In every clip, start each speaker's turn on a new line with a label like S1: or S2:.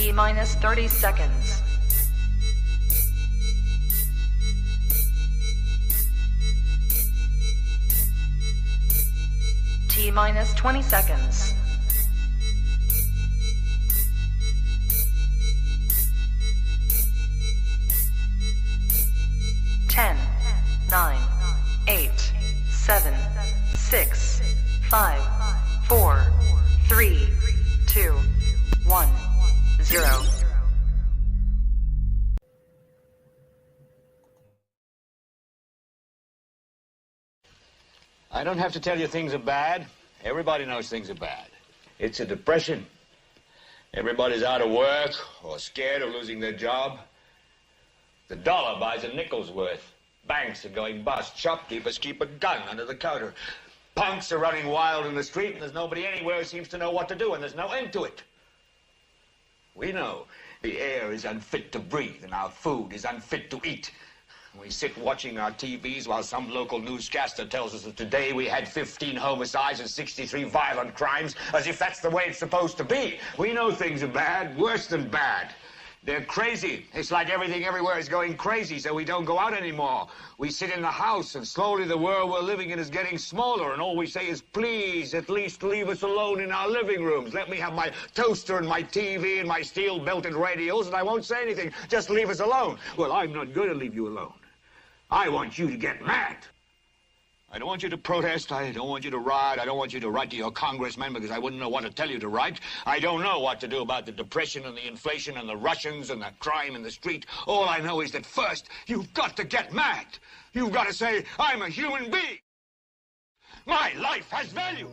S1: T minus 30 seconds. T minus 20 seconds. 10, 9, 8, 7, 6, 5, 4, 3, 2, 1, 0.
S2: I don't have to tell you things are bad. Everybody knows things are bad. It's a depression. Everybody's out of work or scared of losing their job. The dollar buys a nickel's worth. Banks are going bust. Shopkeepers keep a gun under the counter. Punks are running wild in the street, and there's nobody anywhere who seems to know what to do, and there's no end to it. We know the air is unfit to breathe, and our food is unfit to eat. We sit watching our TVs while some local newscaster tells us that today we had 15 homicides and 63 violent crimes, as if that's the way it's supposed to be. We know things are bad, worse than bad. They're crazy. It's like everything everywhere is going crazy, so we don't go out anymore. We sit in the house, and slowly the world we're living in is getting smaller, and all we say is, please, at least leave us alone in our living rooms. Let me have my toaster and my TV and my steel-belted radios, and I won't say anything. Just leave us alone. Well, I'm not going to leave you alone. I want you to get mad. I don't want you to protest. I don't want you to riot. I don't want you to write to your congressman because I wouldn't know what to tell you to write. I don't know what to do about the depression and the inflation and the Russians and the crime in the street. All I know is that first, you've got to get mad. You've got to say, I'm a human being. My life has value.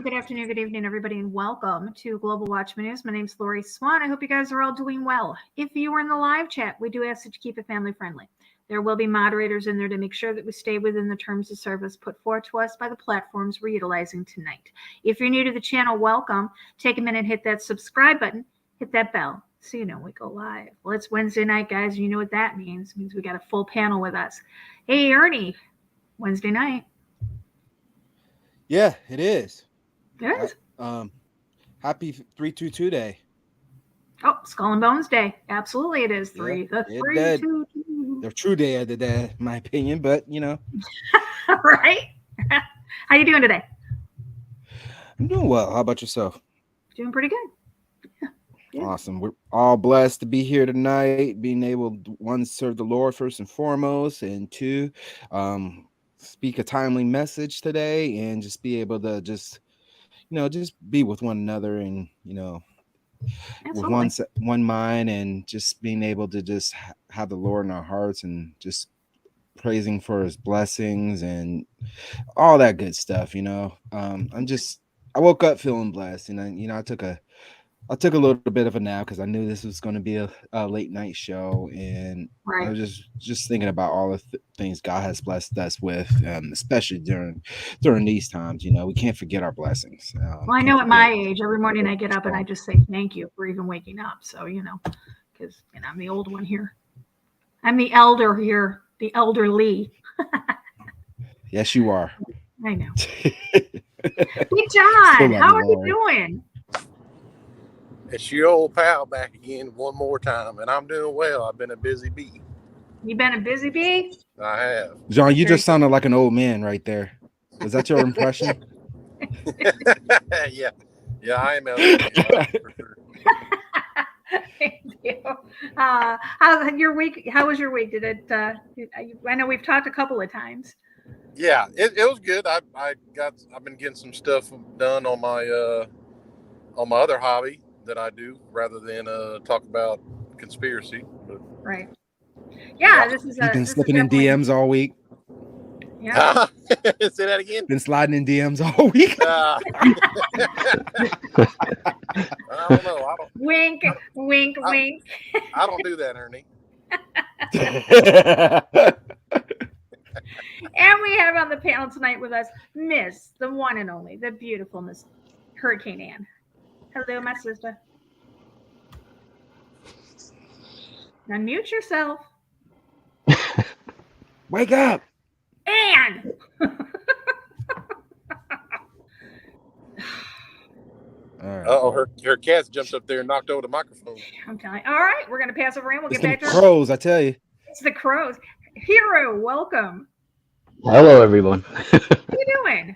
S3: Good afternoon, good evening, everybody, and welcome to Global Watchman News. My name is Lori Swan. I hope you guys are all doing well. If you are in the live chat, we do ask that you keep it family friendly. There will be moderators in there to make sure that we stay within the terms of service put forth to us by the platforms we're utilizing tonight. If you're new to the channel, welcome. Take a minute, hit that subscribe button, hit that bell so you know we go live. Well, it's Wednesday night, guys. You know what that means. It means we got a full panel with us. Hey, Ernie, Wednesday night.
S4: Yeah, it is.
S3: It is.
S4: Happy 322 day.
S3: Oh, Skull and Bones Day. Absolutely, it is.
S4: The true day of the day, in my opinion, but you know.
S3: Right? How you doing today?
S4: I'm doing well. How about yourself?
S3: Doing pretty good.
S4: Yeah. Awesome. We're all blessed to be here tonight, being able to, one, serve the Lord first and foremost, and two, speak a timely message today, and just be able to just be with one another, and
S3: Absolutely.
S4: with one mind, and just being able to just have the Lord in our hearts, and just praising for His blessings and all that good stuff. I woke up feeling blessed, and I took a I took a little bit of a nap because I knew this was going to be a late night show, and I
S3: Right.
S4: was just thinking about all the things God has blessed us with, especially during these times. You know, we can't forget our blessings.
S3: Well, I
S4: Can't
S3: know at my
S4: forget.
S3: age, every morning I get up and I just say thank you for even waking up. So, because I'm the old one here. I'm the elder here, the elderly.
S4: Yes, you are.
S3: I know.
S4: Still
S3: Hey, John,
S4: love
S3: how
S4: you,
S3: are you
S4: Lori.
S3: doing?
S5: It's your old pal back again one more time, and I'm doing well. I've been a busy bee.
S3: You been a busy bee?
S5: I have.
S4: John, you
S3: Very
S4: just sounded like an old man right there. Was that your impression?
S5: yeah, I am elderly, for sure.
S3: Thank you. How your week? How was your week? Did it? I know we've talked a couple of times.
S5: Yeah, it was good. I've been getting some stuff done on my other hobby that I do, rather than talk about conspiracy. But
S3: Right. Yeah,
S5: yeah.
S3: this is
S4: You've been
S3: this is
S4: slipping in
S3: definitely.
S4: DMs all week.
S3: Yeah.
S5: Say that again.
S4: Been sliding in DMs all week.
S5: I don't know.
S3: Wink, wink, wink.
S5: I don't do that, Ernie.
S3: And we have on the panel tonight with us Miss, the one and only, the beautiful Miss Hurricane Ann. Hello, my sister. Unmute yourself.
S4: Wake up.
S3: Ann!
S5: Oh, her cat's jumped up there and knocked over the microphone.
S3: I'm telling you. All right, we're going to pass over in. We'll
S4: It's
S3: get back
S4: the
S3: to
S4: crows, I tell you.
S3: It's the crows. Hero, welcome.
S6: Hello, everyone.
S3: How you doing?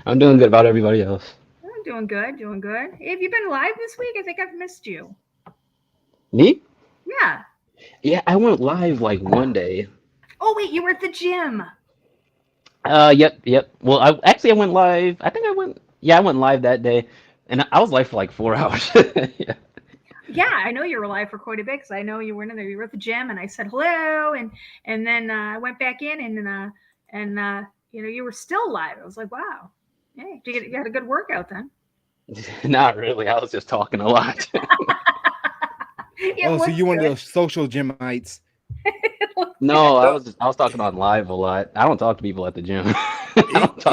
S6: I'm doing good about everybody else.
S3: I'm doing good, doing good. Have you been live this week? I think I've missed you.
S6: Me?
S3: Yeah.
S6: Yeah, I went live like one day.
S3: Oh, wait, you were at the gym.
S6: Yep. Well, I went live. I went live that day, and I was live for like 4 hours. Yeah.
S3: Yeah, I know you were live for quite a bit because I know you were in there. You were at the gym, and I said hello, and then I went back in, and you were still live. I was like, wow, hey, you had a good workout then.
S6: Not really. I was just talking a lot.
S4: So you one of those social gymites.
S6: No, I was talking on live a lot. I don't talk to people at the gym.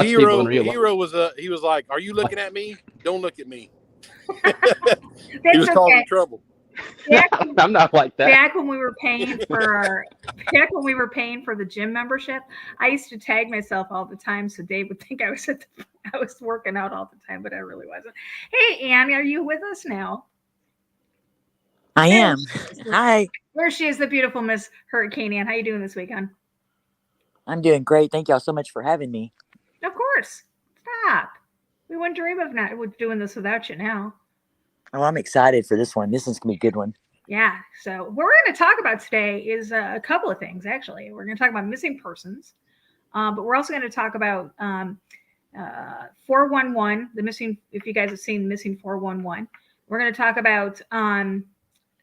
S5: Hero was like, "Are you looking at me? Don't look at me." He was causing trouble.
S6: I'm not like that.
S3: Back when we were paying for the gym membership, I used to tag myself all the time so Dave would think I was working out all the time, but I really wasn't. Hey, Ann, are you with us now?
S7: I am. Hi.
S3: There she is, the beautiful Miss Hurricane Ann. How you doing this week, hon?
S7: I'm doing great. Thank y'all so much for having me.
S3: Of course. Stop. We wouldn't dream of not doing this without you now.
S7: Oh, I'm excited for this one. This one's going to be a good one.
S3: Yeah. So what we're going to talk about today is a couple of things, actually. We're going to talk about missing persons, but we're also going to talk about 411, the missing, if you guys have seen Missing 411. We're going to talk about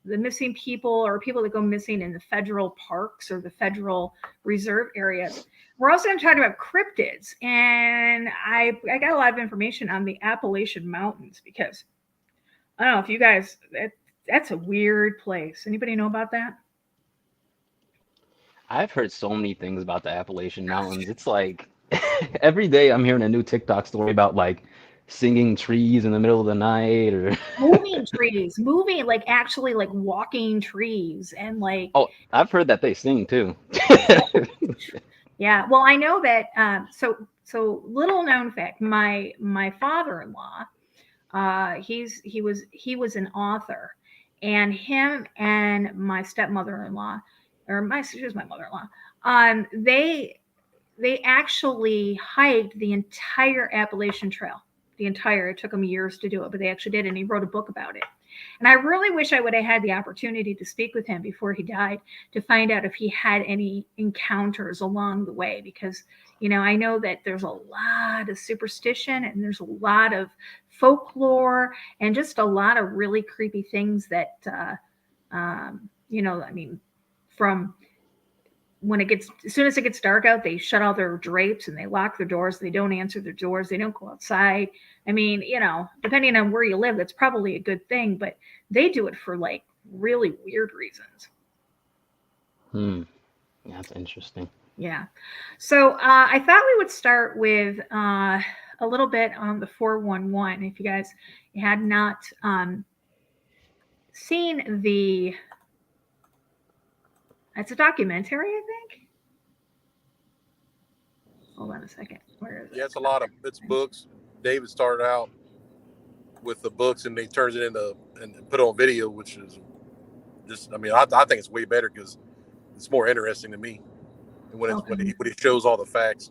S3: the missing people or people that go missing in the federal parks or the federal reserve areas. We're also going to talk about cryptids. And I got a lot of information on the Appalachian Mountains because I don't know if you guys, that's a weird place. Anybody know about that?
S6: I've heard so many things about the Appalachian Mountains. It's like every day I'm hearing a new TikTok story about like singing trees in the middle of the night or
S3: moving trees, like actually like walking trees and like.
S6: Oh, I've heard that they sing too.
S3: Yeah. Well, I know that. So little known fact, my father-in-law, he was an author, and him and my stepmother-in-law, she was my mother-in-law, they actually hiked the entire Appalachian Trail. It took him years to do it, but they actually did, and he wrote a book about it. And I really wish I would have had the opportunity to speak with him before he died to find out if he had any encounters along the way, because, I know that there's a lot of superstition and there's a lot of folklore and just a lot of really creepy things that, from as soon as it gets dark out, they shut all their drapes and they lock their doors. They don't answer their doors. They don't go outside. I mean, depending on where you live, that's probably a good thing, but they do it for like really weird reasons.
S6: That's interesting.
S3: Yeah. So I thought we would start with a little bit on the 411. If you guys had not seen it's a documentary, I think. Hold on a second. Where is it?
S5: Yeah, it's books. David started out with the books and he turns it into and put on video, which is just, I think it's way better because it's more interesting to me when he shows all the facts.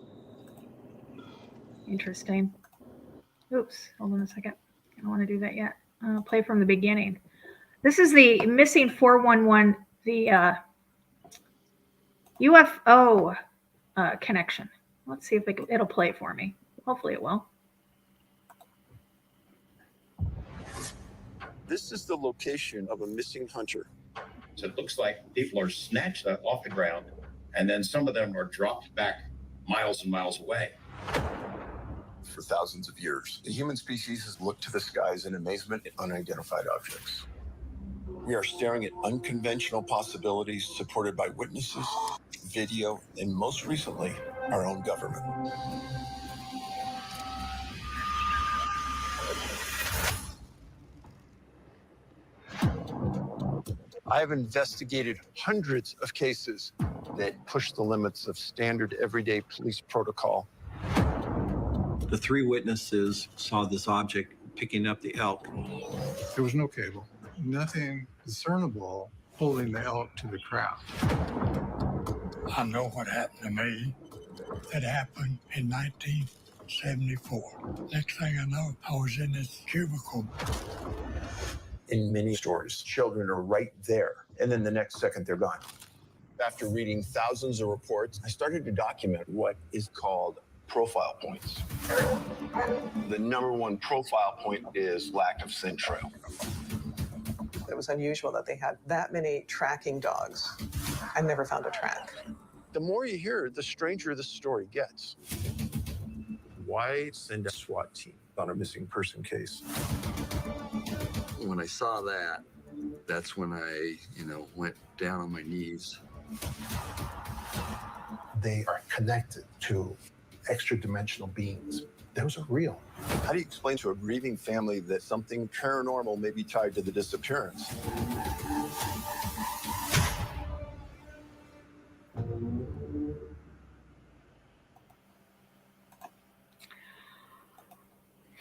S3: Interesting. Oops, hold on a second. I don't want to do that yet. I'll play from the beginning. This is the missing 411, the UFO connection. Let's see if it'll play for me. Hopefully it will.
S8: This is the location of a missing hunter.
S9: So it looks like people are snatched off the ground, and then some of them are dropped back miles and miles away.
S8: For thousands of years, the human species has looked to the skies in amazement at unidentified objects. We are staring at unconventional possibilities supported by witnesses, video, and most recently, our own government. I have investigated hundreds of cases that push the limits of standard everyday police protocol.
S10: The three witnesses saw this object picking up the elk.
S11: There was no cable, nothing discernible holding the elk to the crowd.
S12: I know what happened to me. That happened in 1974. Next thing I know, I was in this cubicle.
S8: In many stories, children are right there, and then the next second they're gone. After reading thousands of reports, I started to document what is called profile points. The number one profile point is lack of scent trail.
S13: It was unusual that they had that many tracking dogs. I never found a track.
S8: The more you hear, the stranger the story gets. Why send a SWAT team on a missing person case?
S14: When I saw that, that's when I, went down on my knees.
S8: They are connected to extra-dimensional beings. Those are real. How do you explain to a grieving family that something paranormal may be tied to the disappearance?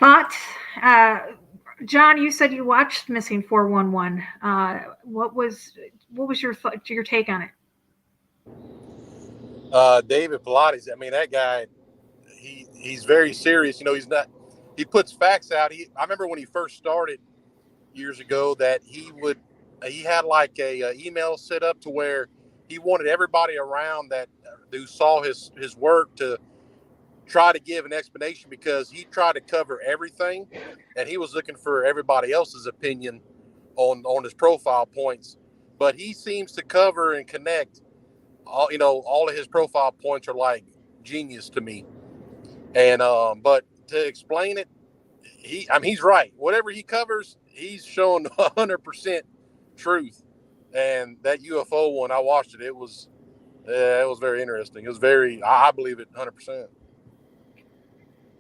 S3: Thoughts? John, you said you watched Missing 411. What was your take on it?
S5: David Pilates, that guy, he's very serious. He puts facts out. I remember when he first started years ago that he had like a email set up to where he wanted everybody around that who saw his work to try to give an explanation, because he tried to cover everything and he was looking for everybody else's opinion on his profile points. But he seems to cover and connect all of his profile points are like genius to me. And but to explain it, he's right. Whatever he covers, he's showing 100% truth. And that UFO one, I watched it. It was very interesting. It was I believe it 100%.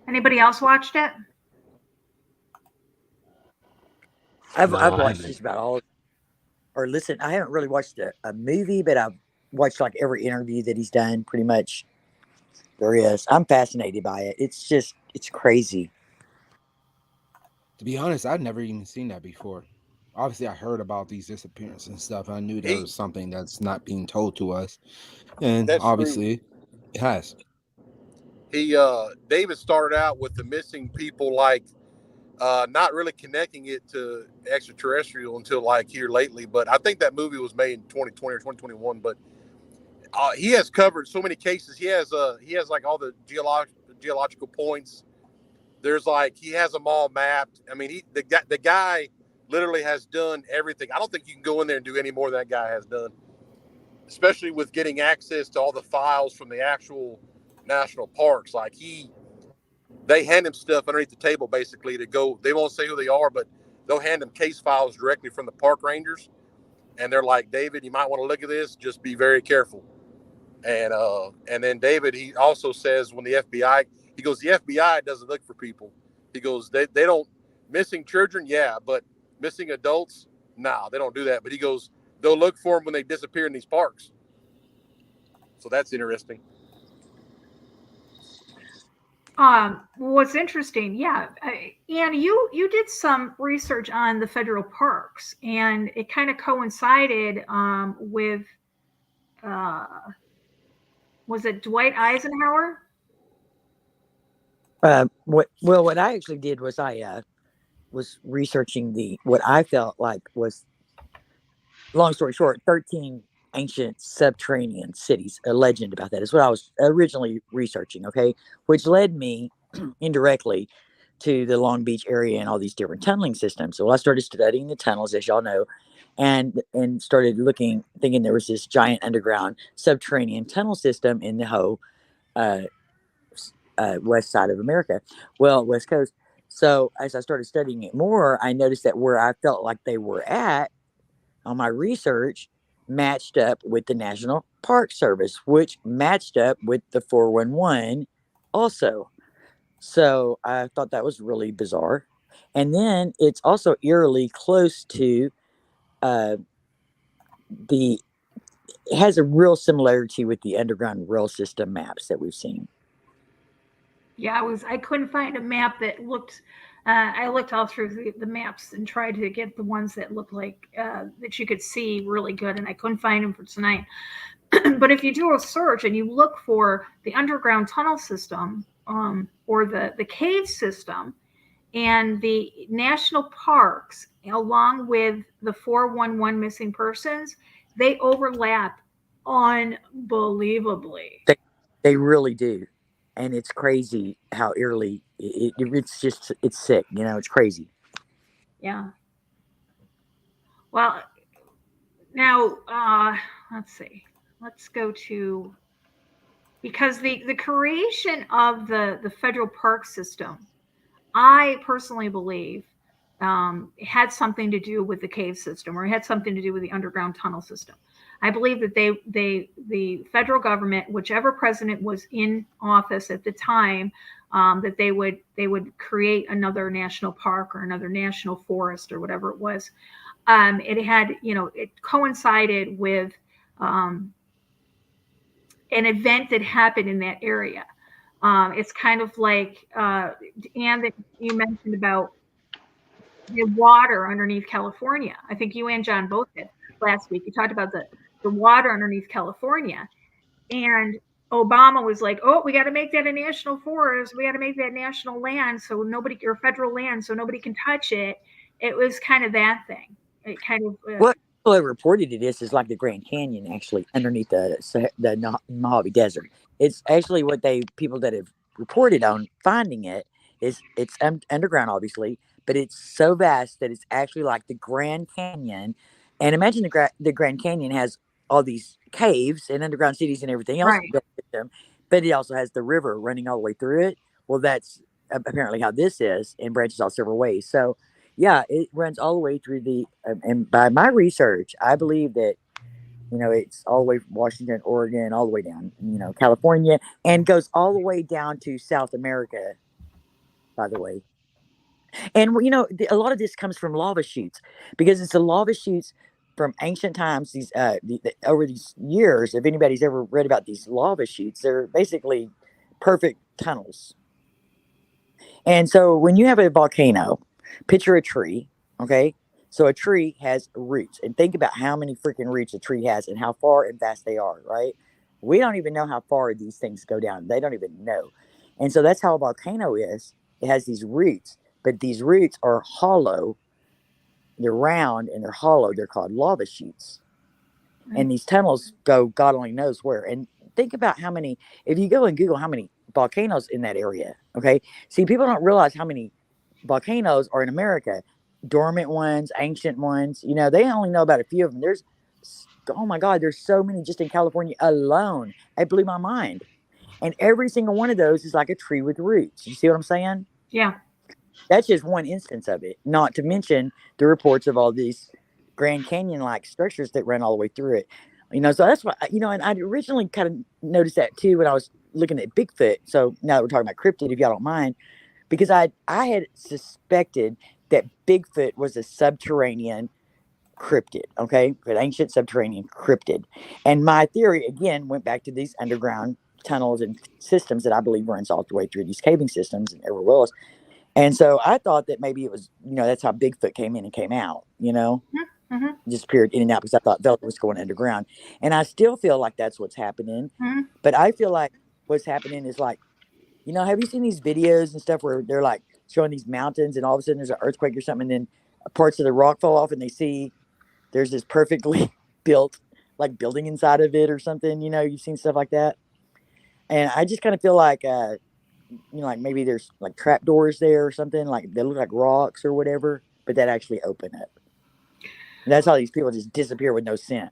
S3: Anybody else watched it?
S7: I've watched just about all, or listen, I haven't really watched a movie, but I've watched like every interview that he's done pretty much. There is. I'm fascinated by it. It's crazy.
S4: To be honest, I'd never even seen that before. Obviously, I heard about these disappearances and stuff. I knew there was something that's not being told to us. And obviously, it has.
S5: David started out with the missing people, like not really connecting it to extraterrestrial until like here lately. But I think that movie was made in 2020 or 2021. But he has covered so many cases. He has like all the geological points. There's like, he has them all mapped. The guy literally has done everything. I don't think you can go in there and do any more than that guy has done. especially with getting access to all the files from the actual national parks. Like they hand him stuff underneath the table basically to go. They won't say who they are, but they'll hand him case files directly from the park rangers, and they're like, David, you might want to look at this. Just be very careful. And then David, he also says when the FBI, he goes, the FBI doesn't look for people. He goes, they don't, missing children, yeah, but missing adults, nah, they don't do that. But he goes, they'll look for them when they disappear in these parks. So that's interesting.
S3: What's interesting, yeah, and you did some research on the federal parks, and it kind of coincided with was it Dwight Eisenhower?
S7: What I actually did was I was researching what I felt like was, long story short, 13 ancient subterranean cities. A legend about that is what I was originally researching, okay, which led me indirectly to the Long Beach area and all these different tunneling systems. So I started studying the tunnels, as y'all know, and started thinking there was this giant underground subterranean tunnel system in the whole west side of America, west coast. So as I started studying it more, I noticed that where I felt like they were at on my research matched up with the National Park Service, which matched up with the 411 also. So I thought that was really bizarre. And then it's also eerily close to it has a real similarity with the underground rail system maps that we've seen.
S3: Yeah, I couldn't find a map that looked. I looked all through the maps and tried to get the ones that looked like that you could see really good, and I couldn't find them for tonight. But if you do a search and you look for the underground tunnel system or the cave system and the national parks, along with the 411 missing persons, they overlap unbelievably.
S7: They really do. And it's crazy how eerily it's sick, it's crazy.
S3: Yeah. Well, now let's see. Let's go to, because the creation of the federal park system, I personally believe had something to do with the cave system, or had something to do with the underground tunnel system. I believe that the federal government, whichever president was in office at the time, that they would create another national park or another national forest or whatever it was. It had, it coincided with an event that happened in that area. It's kind of like, Anne, that you mentioned about the water underneath California. I think you and John both did last week. You talked about the water underneath California, and Obama was like, "Oh, we got to make that a national forest. We got to make that national land, so nobody, or federal land, so nobody can touch it." It was kind of that thing. It kind of
S7: what people have reported it is like the Grand Canyon actually underneath the Mojave Desert. It's actually what people that have reported on finding it's underground, obviously, but it's so vast that it's actually like the Grand Canyon. And imagine the Grand Canyon has all these caves and underground cities and everything else built with them, but it also has the river running all the way through it. Well, that's apparently how this is, and branches out several ways. So yeah, it runs all the way through and by my research, I believe that, it's all the way from Washington, Oregon, all the way down, California, and goes all the way down to South America, by the way. And, a lot of this comes from lava chutes, because it's the lava chutes from ancient times. These over these years, if anybody's ever read about these lava chutes, they're basically perfect tunnels. And so when you have a volcano, picture a tree, okay? So a tree has roots, and think about how many freaking roots a tree has and how far and vast they are, right? We don't even know how far these things go down. They don't even know. And so that's how a volcano is. It has these roots, but these roots are hollow. They're round and they're hollow. They're called lava chutes. And these tunnels go God only knows where. And think about how many, if you go and Google how many volcanoes in that area, okay? See, people don't realize how many volcanoes are in America. Dormant ones, ancient ones, they only know about a few of them. There's oh my God, there's so many just in California alone. It blew my mind. And every single one of those is like a tree with roots. You see what I'm saying?
S3: Yeah.
S7: That's just one instance of it, not to mention the reports of all these Grand Canyon-like structures that run all the way through it. So that's what, and I originally kind of noticed that too when I was looking at Bigfoot. So now that we're talking about cryptid, if y'all don't mind, because I had suspected that Bigfoot was a subterranean cryptid, okay? An ancient subterranean cryptid. And my theory, again, went back to these underground tunnels and systems that I believe runs all the way through these caving systems and everywhere else. And so I thought that maybe it was, that's how Bigfoot came in and came out,
S3: Mm-hmm.
S7: just appeared in and out because I thought Velvet was going underground. And I still feel like that's what's happening.
S3: Mm-hmm.
S7: But I feel like what's happening is like, have you seen these videos and stuff where they're like showing these mountains and all of a sudden there's an earthquake or something and then parts of the rock fall off and they see there's this perfectly built like building inside of it or something, you've seen stuff like that. And I just kind of feel like, like maybe there's like trap doors there or something, like they look like rocks or whatever, but that actually open up. And that's how these people just disappear with no scent.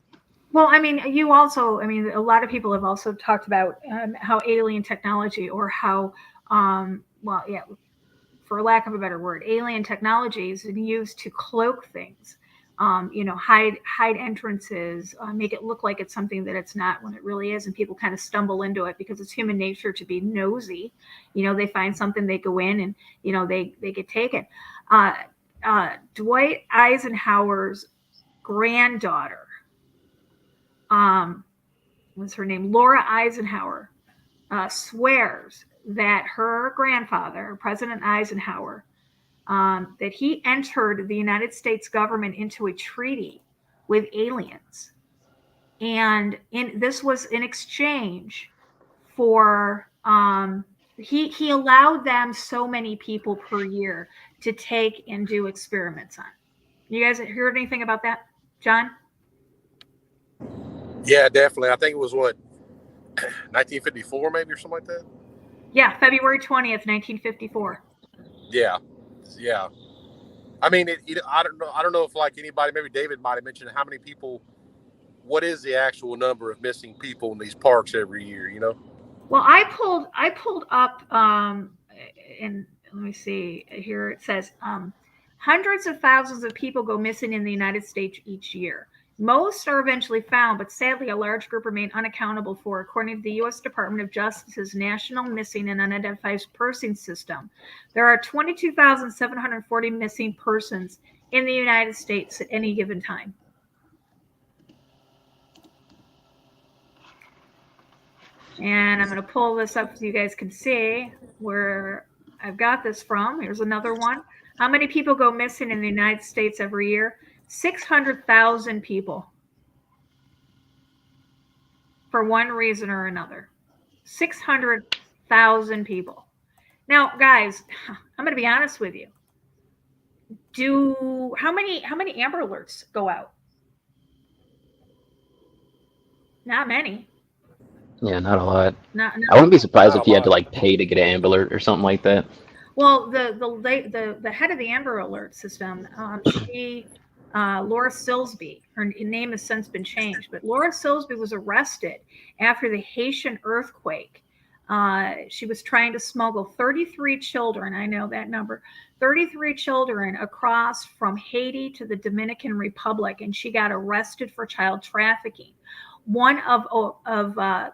S3: Well, I mean, a lot of people have also talked about how alien technology or how, for lack of a better word, alien technology is used to cloak things, hide entrances, make it look like it's something that it's not when it really is. And people kind of stumble into it because it's human nature to be nosy. They find something, they go in and, they get taken. Dwight Eisenhower's granddaughter, what's her name? Laura Eisenhower, swears that her grandfather, President Eisenhower, that he entered the United States government into a treaty with aliens. And this was in exchange for, he allowed them so many people per year to take and do experiments on. You guys heard anything about that, John?
S5: Yeah, definitely. I think it was 1954 maybe or something like that.
S3: Yeah, February 20th, 1954.
S5: Yeah. I mean, I don't know if like anybody, maybe David might have mentioned how many people. What is the actual number of missing people in these parks every year?
S3: Well, I pulled up, and let me see here. It says hundreds of thousands of people go missing in the United States each year. Most are eventually found, but sadly, a large group remain unaccountable for, according to the U.S. Department of Justice's National Missing and Unidentified Persons System. There are 22,740 missing persons in the United States at any given time. And I'm going to pull this up so you guys can see where I've got this from. Here's another one. How many people go missing in the United States every year? 600,000 people. For one reason or another. 600,000 people. Now, guys, I'm going to be honest with you. How many Amber Alerts go out? Not many.
S6: Yeah, not a lot.
S3: Not
S6: I wouldn't be surprised if you had to like pay to get an Amber Alert or something like that.
S3: Well, the head of the Amber Alert system, Laura Silsby, her name has since been changed, but Laura Silsby was arrested after the Haitian earthquake. She was trying to smuggle 33 children, I know that number, 33 children across from Haiti to the Dominican Republic, and she got arrested for child trafficking. One of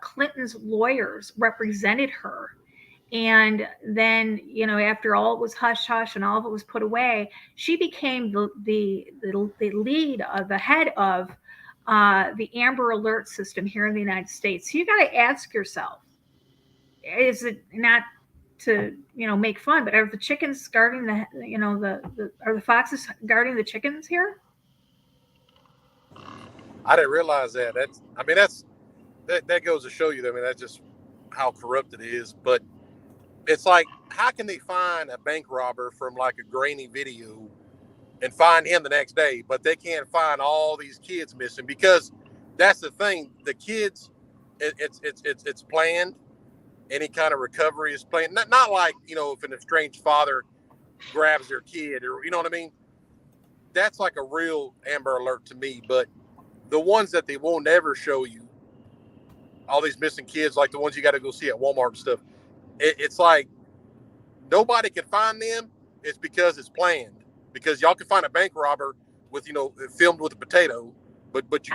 S3: Clinton's lawyers represented her. And then, after all it was hush hush and all of it was put away, she became the lead, the head of the Amber Alert system here in the United States. So you got to ask yourself, is it not to make fun, but are the chickens guarding are the foxes guarding the chickens here?
S5: I didn't realize that. That goes to show you. I mean, that's just how corrupt it is. But it's like, how can they find a bank robber from like a grainy video and find him the next day, but they can't find all these kids missing? Because that's the thing. The kids, it's planned. Any kind of recovery is planned. Not like, if an estranged father grabs their kid, or you know what I mean. That's like a real Amber Alert to me. But the ones that they won't ever show you, all these missing kids, like the ones you got to go see at Walmart and stuff, it's like nobody can find them. It's because it's planned. Because y'all can find a bank robber with, you know, filmed with a potato, but you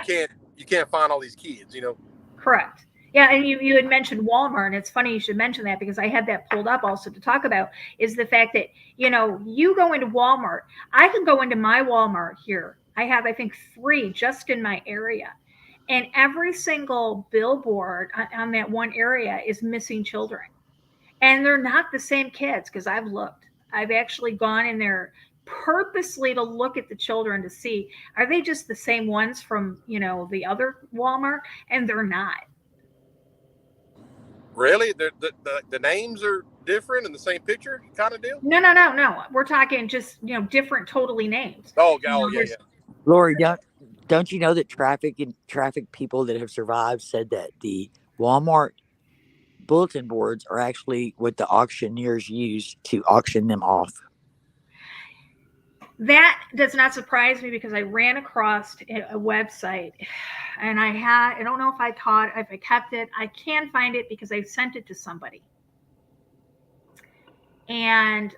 S5: can't find all these kids, you know.
S3: Correct. Yeah, and you had mentioned Walmart, and it's funny you should mention that because I had that pulled up also to talk about, is the fact that, you know, you go into Walmart. I can go into my Walmart here. I have, I think, 3 just in my area. And every single billboard on that one area is missing children. And they're not the same kids because I've looked. I've actually gone in there purposely to look at the children to see, are they just the same ones from, you know, the other Walmart? And they're not.
S5: Really? The names are different in the same picture kind of deal?
S3: No. We're talking just, you know, different totally names.
S5: Oh,
S3: You know,
S5: yeah.
S7: Lori, don't you know that traffic people that have survived said that the Walmart bulletin boards are actually what the auctioneers use to auction them off?
S3: That does not surprise me because I ran across a website and I don't know if I kept it. I can find it because I sent it to somebody. And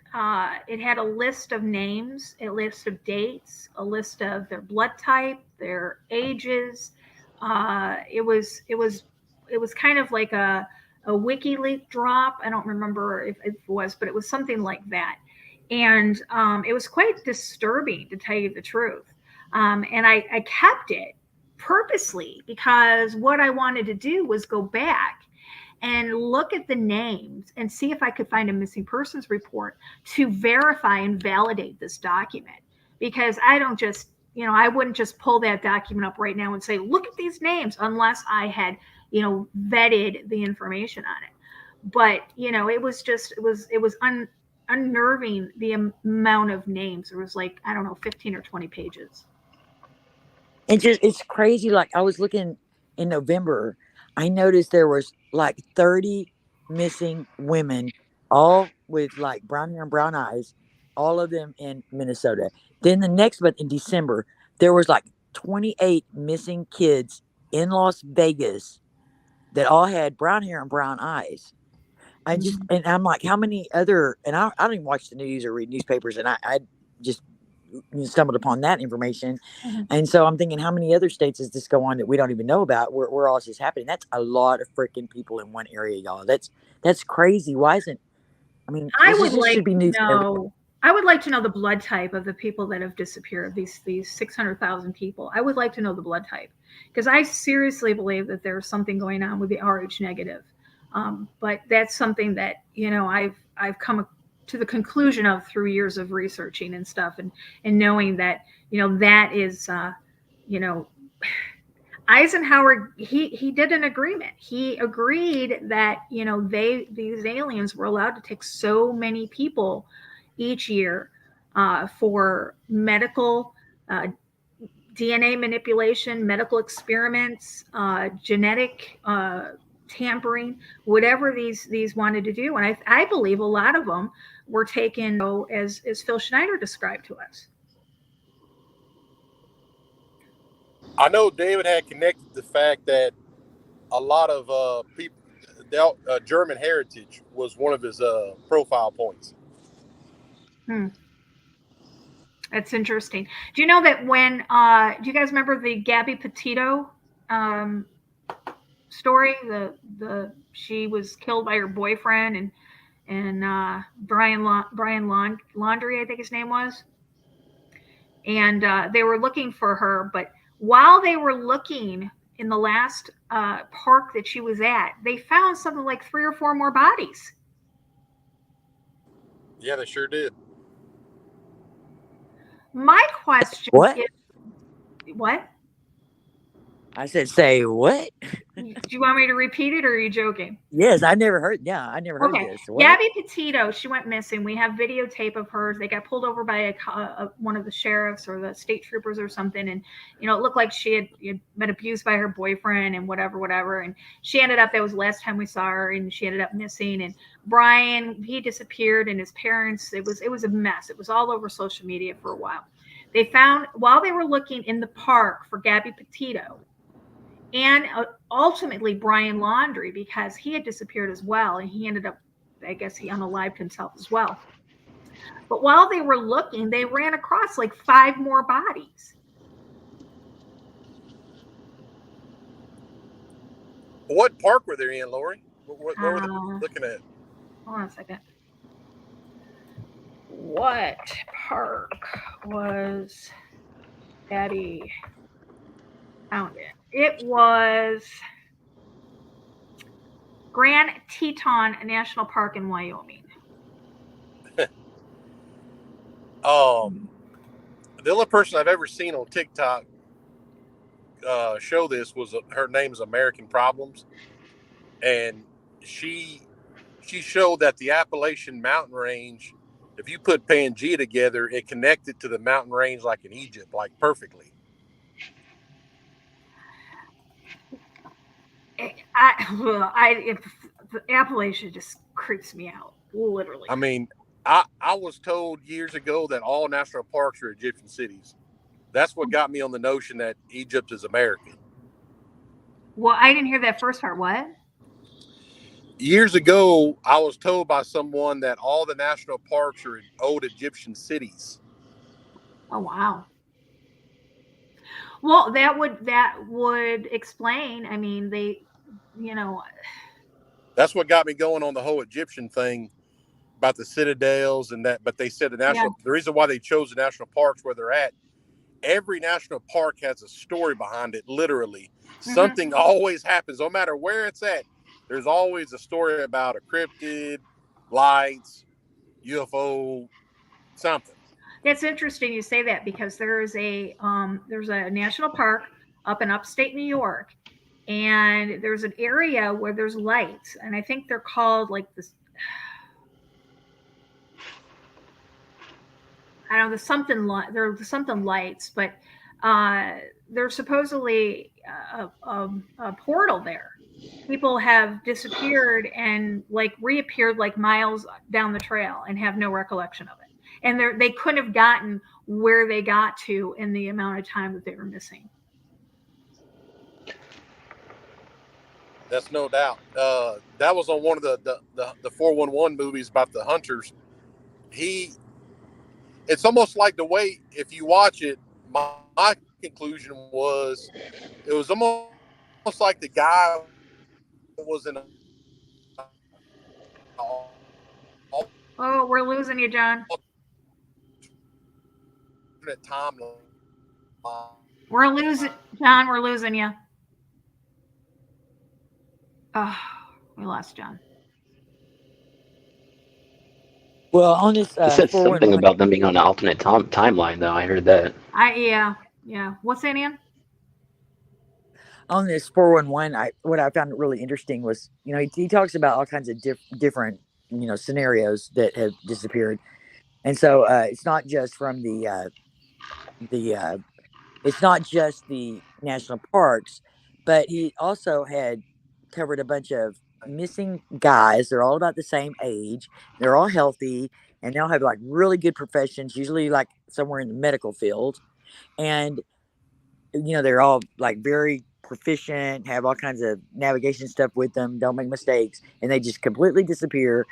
S3: it had a list of names, a list of dates, a list of their blood type, their ages. It was kind of like a WikiLeaks drop. I don't remember if it was, but it was something like that. And it was quite disturbing, to tell you the truth. And I kept it purposely because what I wanted to do was go back and look at the names and see if I could find a missing persons report to verify and validate this document. Because I don't just, you know, I wouldn't just pull that document up right now and say, look at these names, unless I had, you know, vetted the information on it. But, you know, it was unnerving, the amount of names. There was like, I don't know, 15 or 20 pages.
S7: It's crazy. Like, I was looking in November, I noticed there was like 30 missing women, all with like brown hair and brown eyes, all of them in Minnesota. Then the next month in December, there was like 28 missing kids in Las Vegas that all had brown hair and brown eyes. And I'm like, how many other, and I don't even watch the news or read newspapers, and I just stumbled upon that information. And so I'm thinking, how many other states does this go on that we don't even know about, where all this is happening? That's a lot of freaking people in one area, y'all. That's crazy. Why isn't, I mean,
S3: I
S7: this
S3: would like
S7: should be news.
S3: I would like to know the blood type of the people that have disappeared, these 600,000 people. I would like to know the blood type, because I seriously believe that there's something going on with the Rh negative. But that's something that, you know, I've come to the conclusion of through years of researching and stuff, and knowing that, you know, that is, you know, Eisenhower, he did an agreement. He agreed that, you know, these aliens were allowed to take so many people each year for medical DNA manipulation, medical experiments, genetic tampering, whatever these wanted to do. And I believe a lot of them were taken, as Phil Schneider described to us.
S5: I know David had connected the fact that a lot of people, German heritage was one of his profile points.
S3: That's interesting. Do you know that when, do you guys remember the Gabby Petito story? She was killed by her boyfriend, and Brian Laundrie, I think his name was. And they were looking for her, but while they were looking in the last park that she was at, they found something like 3 or 4 more bodies.
S5: Yeah, they sure did.
S3: My question is, what?
S7: I said, say what?
S3: Do you want me to repeat it, or are you joking?
S7: Yes, I never heard this. What?
S3: Gabby Petito, she went missing. We have videotape of her. They got pulled over by one of the sheriffs or the state troopers or something. And, you know, it looked like she had been abused by her boyfriend and whatever. And she ended up, that was the last time we saw her, and she ended up missing. And Brian, he disappeared, and his parents, it was a mess. It was all over social media for a while. They found, while they were looking in the park for Gabby Petito and ultimately Brian Laundrie, because he had disappeared as well, and he ended up, I guess he unalived himself as well. But while they were looking, they ran across like 5 more bodies.
S5: What park were they in, Lori? What were they looking at?
S3: Hold on a second. What park was Daddy found it? It was Grand Teton National Park in Wyoming.
S5: The only person I've ever seen on TikTok show this was her name is American Problems, and she showed that the Appalachian mountain range, if you put Pangea together, it connected to the mountain range like in Egypt, like perfectly.
S3: The Appalachia just creeps me out, literally.
S5: I mean, I was told years ago that all national parks are Egyptian cities. That's what got me on the notion that Egypt is American.
S3: Well, I didn't hear that first part. What?
S5: Years ago, I was told by someone that all the national parks are old Egyptian cities.
S3: Oh, wow. Well, that would explain. I mean,
S5: that's what got me going on the whole Egyptian thing about the citadels and that. But they said the reason why they chose the national parks where they're at, every national park has a story behind it. Literally, something always happens, no matter where it's at. There's always a story about a cryptid, lights, UFO, something.
S3: That's interesting you say that, because there's a national park up in upstate New York, and there's an area where there's lights, and I think they're called like this. I don't know, there's something lights, but there's supposedly a portal there. People have disappeared and like reappeared like miles down the trail and have no recollection of it. And they couldn't have gotten where they got to in the amount of time that they were missing.
S5: That's no doubt. That was on one of the 411 movies about the hunters. It's almost like the way, if you watch it, my conclusion was, it was almost like the guy was in
S3: Oh, we're losing you, John. We're losing you. Oh, we lost John.
S7: Well, on this,
S6: it said something about them being on an alternate timeline, though. I heard that.
S3: Yeah. What's that, Ian?
S7: On this 411, what I found really interesting was, he talks about all kinds of different, scenarios that have disappeared, and so it's not just from it's not just the national parks, but he also had covered a bunch of missing guys. They're all about the same age. They're all healthy, and they all have like really good professions, usually like somewhere in the medical field. And, they're all like very proficient, have all kinds of navigation stuff with them, don't make mistakes, and they just completely disappear.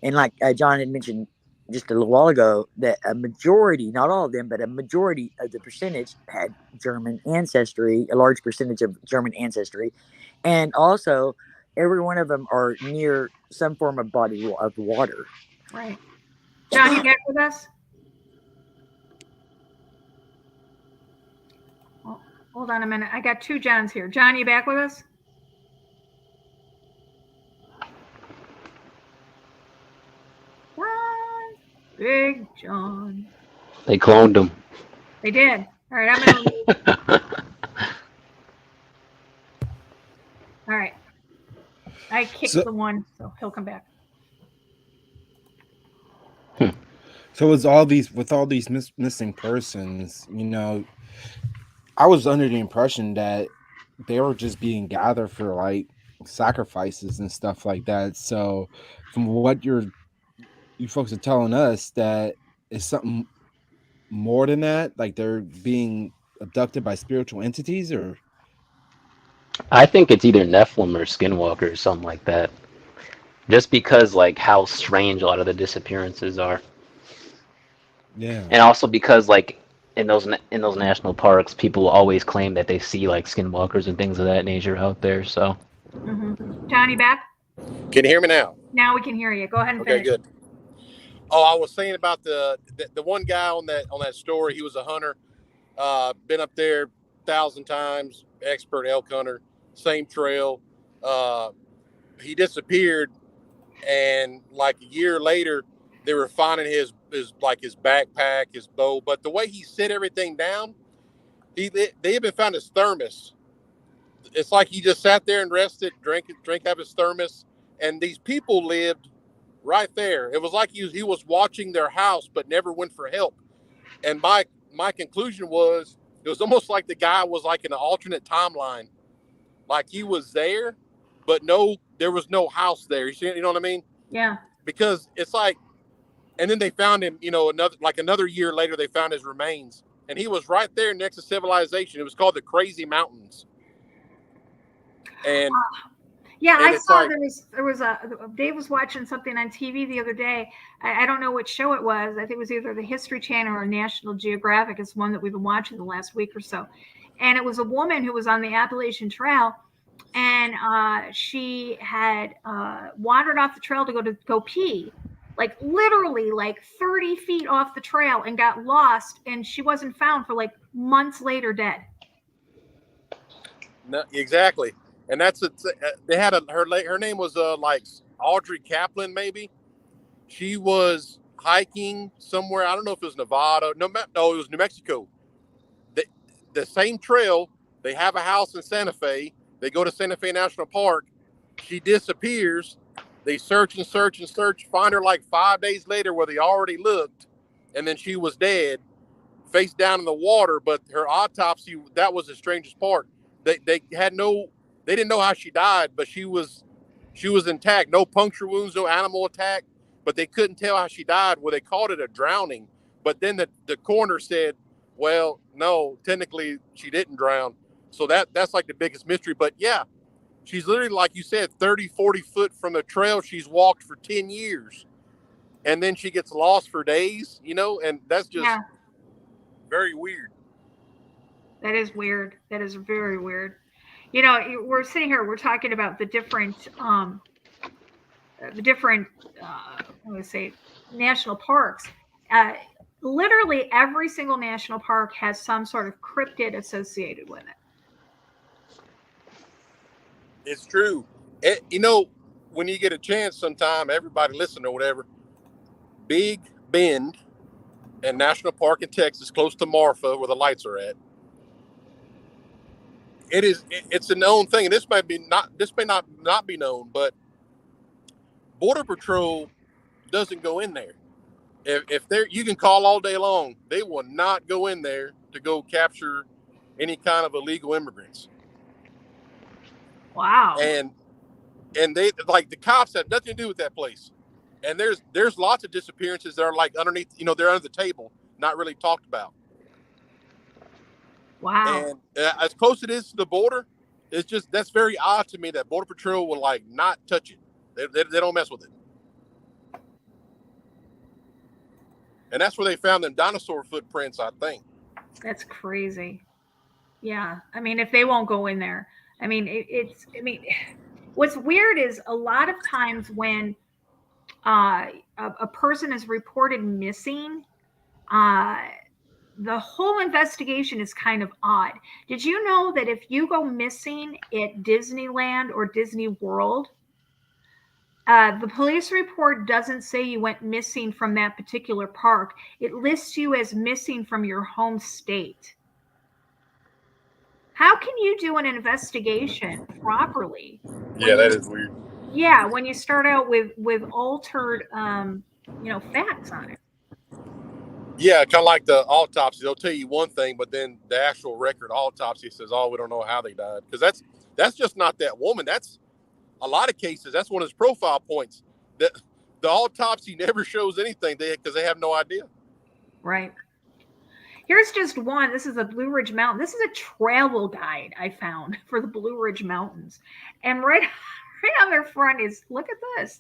S7: And like John had mentioned just a little while ago, that a majority, not all of them, but a majority of the percentage had German ancestry, a large percentage of German ancestry. And also, every one of them are near some form of body of water.
S3: Right. John, you back with us? Oh, hold on a minute. I got 2 Johns here. John, you back with us? John. Big John.
S6: They cloned him.
S3: They did. All right, I'm going to... All right. I kicked the one, so he'll come back.
S4: So with all these missing persons, I was under the impression that they were just being gathered for like sacrifices and stuff like that. So from what you folks are telling us, that is something more than that? Like they're being abducted by spiritual entities, or?
S6: I think it's either Nephilim or Skinwalker or something like that. Just because like how strange a lot of the disappearances are.
S4: Yeah.
S6: And also because like in those national parks, people always claim that they see like skinwalkers and things of that nature out there. So,
S3: Johnny, back?
S5: Can you hear me now?
S3: Now we can hear you. Go ahead and
S5: Okay,
S3: finish.
S5: good. Oh, I was saying about the one guy on that story. He was a hunter, been up there 1,000 times, expert elk hunter, same trail. He disappeared, and like a year later, they were finding his backpack, his bow. But the way he set everything down, they even found his thermos. It's like he just sat there and rested, drank out of his thermos, and these people lived right there. It was like he was watching their house, but never went for help. And my conclusion was it was almost like the guy was like in an alternate timeline, like he was there, but there was no house there. You know what I mean?
S3: Yeah.
S5: Because it's like, and then they found him. Another year later, they found his remains, and he was right there next to civilization. It was called the Crazy Mountains. And
S3: yeah,
S5: and
S3: I saw
S5: like,
S3: there was Dave was watching something on TV the other day. I don't know which show it was. I think it was either the History Channel or National Geographic. It's one that we've been watching the last week or so. And it was a woman who was on the Appalachian Trail, and she had wandered off the trail to go pee, like literally like 30 feet off the trail, and got lost, and she wasn't found for like months later, dead.
S5: No, exactly. And they had her name was like Audrey Kaplan, maybe. She was hiking somewhere. I don't know if it was Nevada. No, it was New Mexico. The same trail. They have a house in Santa Fe. They go to Santa Fe National Park. She disappears. They search and search and search. Find her like 5 days later where they already looked. And then she was dead, face down in the water. But her autopsy, that was the strangest part. They didn't know how she died, but she was intact. No puncture wounds, no animal attack, but they couldn't tell how she died. Well, they called it a drowning, but then the coroner said, well, no, technically she didn't drown. So that's like the biggest mystery. But yeah, she's literally, like you said, 30, 40 foot from the trail she's walked for 10 years. And then she gets lost for days, and that's just very weird.
S3: That is weird. That is very weird. We're sitting here, we're talking about the different national parks. Literally every single national park has some sort of cryptid associated with it.
S5: It's true. When you get a chance sometime, everybody listen or whatever, Big Bend and National Park in Texas, close to Marfa, where the lights are at. It's a known thing, and this may not be known, but Border Patrol doesn't go in there. If you can call all day long, they will not go in there to go capture any kind of illegal immigrants.
S3: Wow.
S5: And they, like, the cops have nothing to do with that place. And there's lots of disappearances that are like underneath, they're under the table, not really talked about.
S3: Wow.
S5: And as close it is to the border, that's very odd to me that Border Patrol will like not touch it. They don't mess with it. And that's where they found them dinosaur footprints, I think.
S3: That's crazy. Yeah. I mean, if they won't go in there, I mean, what's weird is a lot of times when a person is reported missing, the whole investigation is kind of odd. Did you know that if you go missing at Disneyland or Disney World, the police report doesn't say you went missing from that particular park. It lists you as missing from your home state. How can you do an investigation properly?
S5: Yeah, that is weird.
S3: Yeah, when you start out with altered, facts on it.
S5: Yeah, kind of like the autopsy. They'll tell you one thing, but then the actual record autopsy says, "Oh, we don't know how they died," because that's just not that woman. That's a lot of cases. That's one of his profile points. That the autopsy never shows anything because they have no idea.
S3: Right. Here's just one. This is a Blue Ridge Mountain. This is a travel guide I found for the Blue Ridge Mountains. And right on their front is, look at this.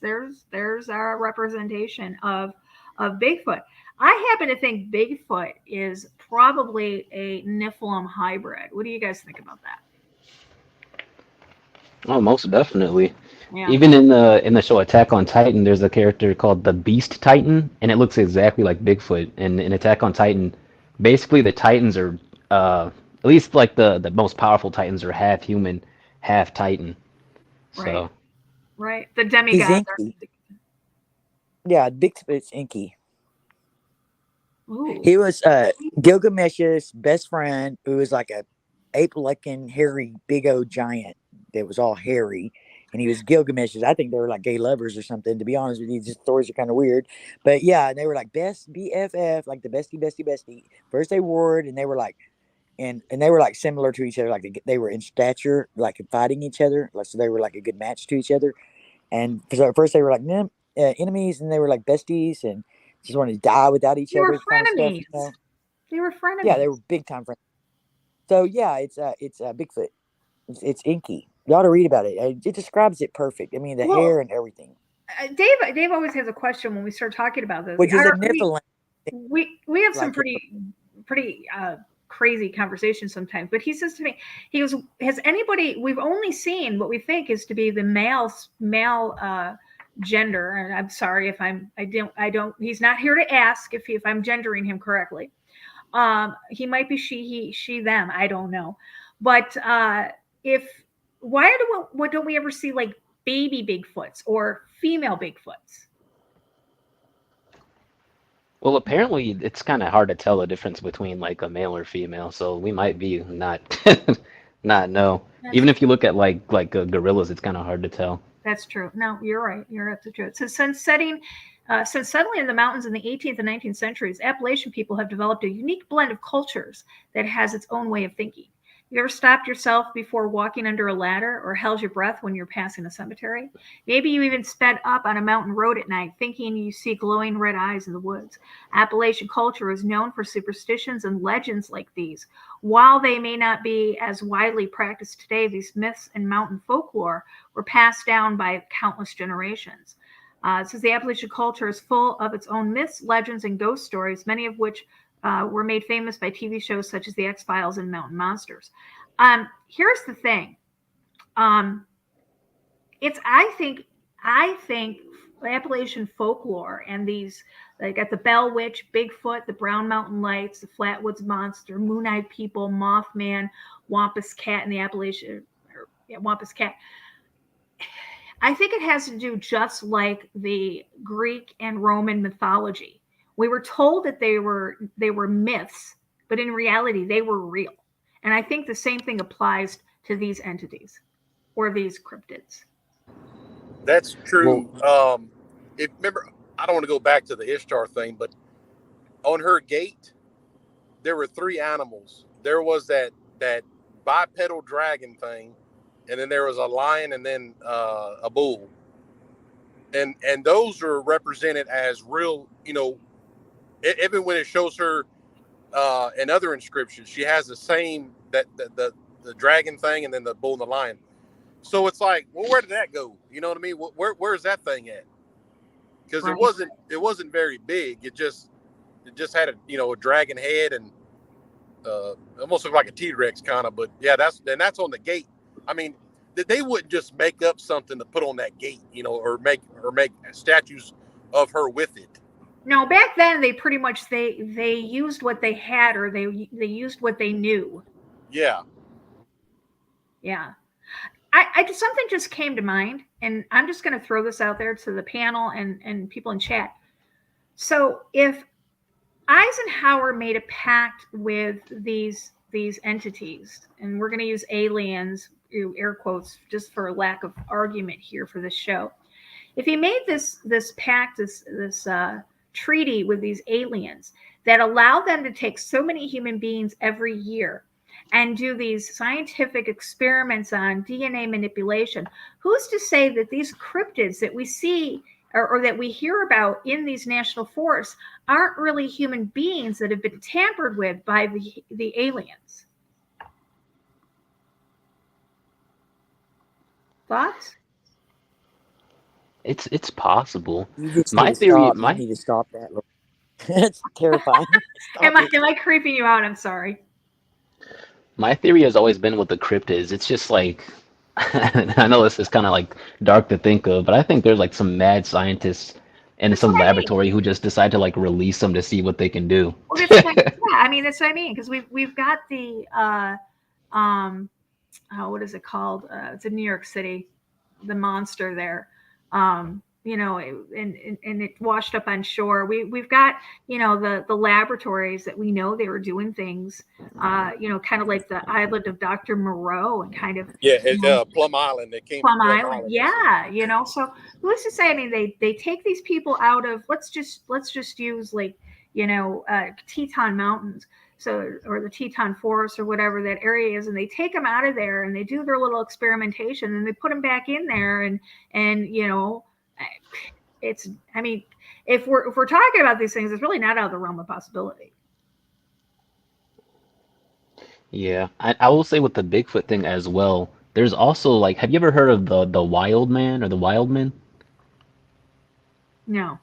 S3: There's our representation of Bigfoot. I happen to think Bigfoot is probably a Nephilim hybrid. What do you guys think about that?
S6: Oh, most definitely.
S3: Yeah.
S6: Even in the show Attack on Titan, there's a character called the Beast Titan, and it looks exactly like Bigfoot. And in Attack on Titan, basically the Titans are at least like the most powerful Titans are half human, half Titan.
S3: Right.
S6: So
S3: Right. The
S7: He's
S3: demigods are.
S7: inky. Yeah, Bigfoot's inky.
S3: Ooh.
S7: He was Gilgamesh's best friend, who was like a ape-looking, hairy, big old giant that was all hairy. And he was Gilgamesh's. I think they were like gay lovers or something. To be honest with you, these stories are kind of weird. But yeah, they were like best BFF, like the bestie. First they warred, and they were like, and they were like similar to each other. Like they were in stature, like fighting each other. Like, so they were like a good match to each other. And so at first they were like enemies, and they were like besties, and just wanted to die without each
S3: They were
S7: other, kind of stuff.
S3: frenemies.
S7: You know?
S3: They were frenemies.
S7: Yeah, they were big time friends. So yeah, it's Bigfoot. It's inky. You ought to read about it. It describes it perfect. I mean, the hair and everything.
S3: Dave always has a question when we start talking about this.
S7: Which is a Nephilim.
S3: We have some pretty crazy conversations sometimes. But he says to me, he goes, "Has anybody? We've only seen what we think is to be the male gender." And I'm sorry if I don't. He's not here to ask if I'm gendering him correctly. He might be she, he, she, them. I don't know. But why don't we ever see like baby Bigfoots or female Bigfoots?
S6: well, apparently it's kind of hard to tell the difference between like a male or female, so we might be not not know. Even if you look at like gorillas, it's kind of hard to tell.
S3: That's true. No, you're right. You're absolutely true. So since settling in the mountains in the 18th and 19th centuries, Appalachian people have developed a unique blend of cultures that has its own way of thinking. You ever stopped yourself before walking under a ladder or held your breath when you're passing a cemetery? Maybe you even sped up on a mountain road at night thinking you see glowing red eyes in the woods. Appalachian culture is known for superstitions and legends like these. While they may not be as widely practiced today, these myths and mountain folklore were passed down by countless generations. It says the Appalachian culture is full of its own myths, legends, and ghost stories, many of which were made famous by TV shows such as The X-Files and Mountain Monsters. Here's the thing. I think Appalachian folklore and these, like at the Bell Witch, Bigfoot, the Brown Mountain Lights, the Flatwoods Monster, Moon-Eyed People, Mothman, Wampus Cat, and the Wampus Cat. I think it has to do just like the Greek and Roman mythology. We were told that they were myths, but in reality, they were real. And I think the same thing applies to these entities or these cryptids.
S5: That's true. Remember, I don't want to go back to the Ishtar thing, but on her gate, there were 3 animals. There was that bipedal dragon thing, and then there was a lion, and then a bull. And those are represented as real, even when it shows her in other inscriptions, she has the same the dragon thing and then the bull and the lion. So it's like, well, where did that go? You know what I mean? Where's that thing at? Because it wasn't very big. It just had a dragon head and almost looked like a T-Rex kind of. But yeah, that's on the gate. I mean, they wouldn't just make up something to put on that gate, or make statues of her with it.
S3: No, back then they pretty much they used what they had, or they used what they knew.
S5: Yeah.
S3: Yeah. I just, something just came to mind, and I'm just going to throw this out there to the panel and people in chat. So if Eisenhower made a pact with these entities, and we're going to use aliens, air quotes, just for lack of argument here for this show. If he made this pact, this treaty with these aliens that allow them to take so many human beings every year and do these scientific experiments on DNA manipulation, who's to say that these cryptids that we see or that we hear about in these national forests aren't really human beings that have been tampered with by the aliens. Thoughts?
S6: It's possible.
S7: You just
S6: My
S7: need to
S6: theory,
S7: stop. You need to stop that. That's terrifying.
S3: Am I creeping you out? I'm sorry.
S6: my theory has always been what the crypt is. It's just like I know this is kind of like dark to think of, but I think there's like some mad scientists in some laboratory who just decide to like release them to see what they can do.
S3: Well, that's what I mean, that's what I mean, because we've got the what is it called? It's in New York City, the monster there. You know, and it washed up on shore. We've got, you know, the laboratories that we know they were doing things, you know, kind of like the island of Dr. Moreau and kind of
S5: Plum Island. They came
S3: Plum
S5: from
S3: Island. Yeah, you know, so who's to say? I mean, they take these people out of let's just use like, you know, Teton Mountains. So, or the Teton Forest or whatever that area is, and they take them out of there and they do their little experimentation and they put them back in there and you know, it's, I mean, if we're talking about these things, it's really not out of the realm of possibility.
S6: Yeah, I will say with the Bigfoot thing as well, there's also like, have you ever heard of the Wild Man or the Wild Men?
S3: No.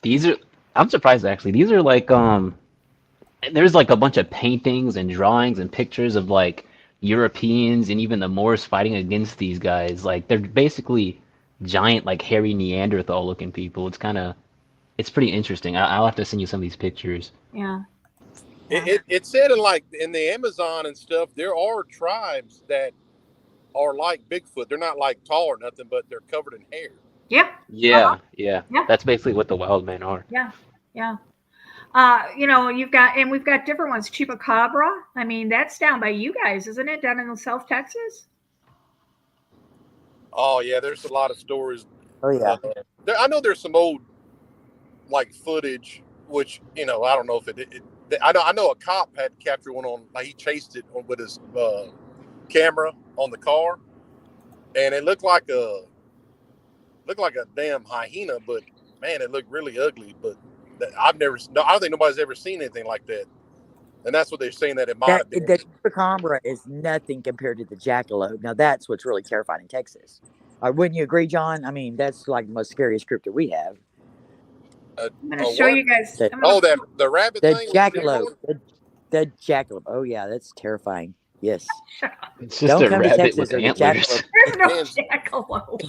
S6: These are, I'm surprised actually. These are like there's like a bunch of paintings and drawings and pictures of like Europeans and even the Moors fighting against these guys. Like they're basically giant, like hairy Neanderthal looking people. It's pretty interesting. I'll have to send you some of these pictures.
S3: Yeah.
S5: It said in the Amazon and stuff, there are tribes that are like Bigfoot. They're not like tall or nothing, but they're covered in hair.
S3: Yep.
S6: Yeah, yeah.
S3: Yep.
S6: That's basically what the wild men are.
S3: Yeah, yeah. You know, we've got different ones. Chupacabra. I mean, that's down by you guys, isn't it? Down in South Texas.
S5: Oh yeah, there's a lot of stories.
S7: Oh yeah.
S5: I know there's some old like footage, which, you know, I don't know if I know a cop had captured one on, like, he chased it with his camera on the car, and it looked like a damn hyena, but man, it looked really ugly. But I don't think nobody's ever seen anything like that, and that's what they're saying that it might have been.
S7: The chupacabra is nothing compared to the jackalope. Now that's what's really terrifying in Texas. Wouldn't you agree, John? I mean, that's like the most scariest cryptid we have.
S3: I'm going to show you guys.
S5: The rabbit
S7: the
S5: thing?
S7: Jackalope. The jackalope. Oh, yeah, that's terrifying. Yes.
S6: It's just
S7: Don't
S6: a
S7: come to
S6: rabbit
S7: Texas
S6: with
S7: or the
S6: antlers.
S7: jackalope.
S3: There's no jackalope.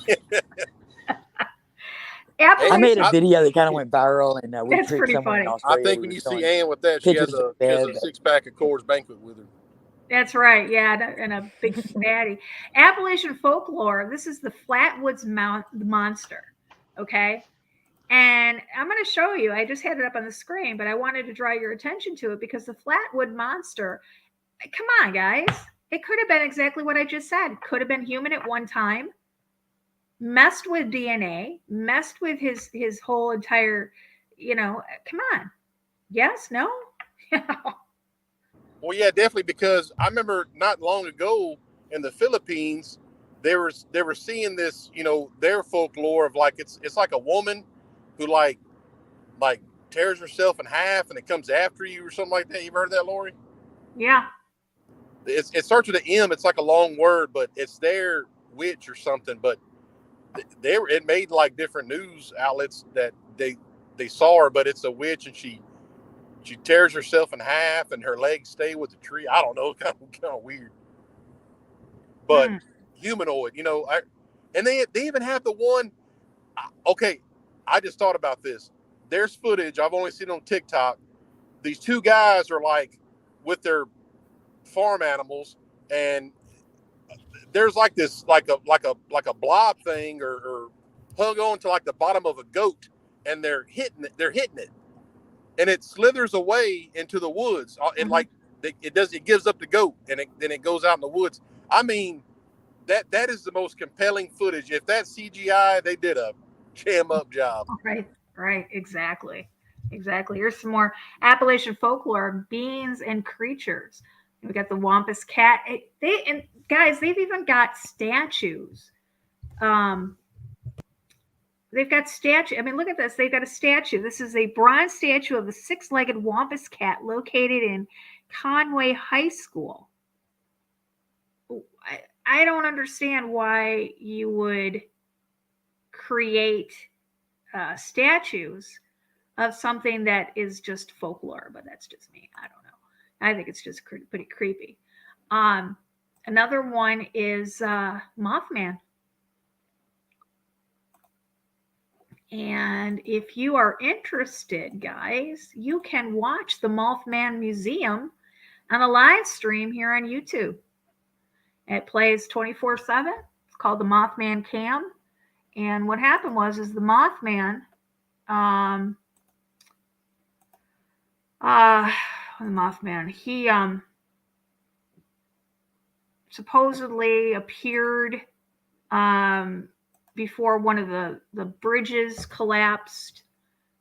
S7: I made a video that kind of went viral, and we
S3: That's
S7: tricked
S3: pretty
S7: someone in
S3: funny.
S7: Australia.
S5: I think when you see Ann with that, she has a 6-pack of Coors Banquet with her.
S3: That's right. Yeah, and a big fatty. Appalachian folklore. This is the Flatwoods Monster. Okay. And I'm going to show you. I just had it up on the screen, but I wanted to draw your attention to it because the Flatwood Monster, come on, guys. It could have been exactly what I just said. It could have been human at one time, messed with DNA, messed with his whole entire, you know, come on. Yes? No?
S5: Well, yeah, definitely, because I remember not long ago in the Philippines, they were seeing this, you know, their folklore of like it's like a woman who like tears herself in half and it comes after you or something like that. You've heard of that, Lori?
S3: Yeah.
S5: It starts with an M. It's like a long word, but it's their witch or something. But it made like different news outlets that they saw her, but it's a witch and she tears herself in half and her legs stay with the tree. I don't know, kind of weird. But humanoid, you know, and they even have the one. Okay, I just thought about this. There's footage I've only seen on TikTok. These two guys are like with their farm animals, and there's like this like a blob thing or hung on to like the bottom of a goat, and they're hitting it, and it slithers away into the woods. And like it gives up the goat, and then it goes out in the woods. I mean, that is the most compelling footage. If that's CGI, they did a jam up job.
S3: Right, exactly. Here's some more Appalachian folklore: beings and creatures. We got the Wampus cat. Guys, they've even got statues They've got statue. I mean, look at this. They've got a statue. This is a bronze statue of the six-legged wampus cat located in Conway High School. I don't understand why you would create statues of something that is just folklore, but that's just me. I don't know. I think it's just pretty creepy. Another one is Mothman. And if you are interested, guys, you can watch the Mothman Museum on a live stream here on YouTube. It plays 24/7. It's called the Mothman Cam. And what happened was the Mothman, he supposedly appeared before one of the bridges collapsed.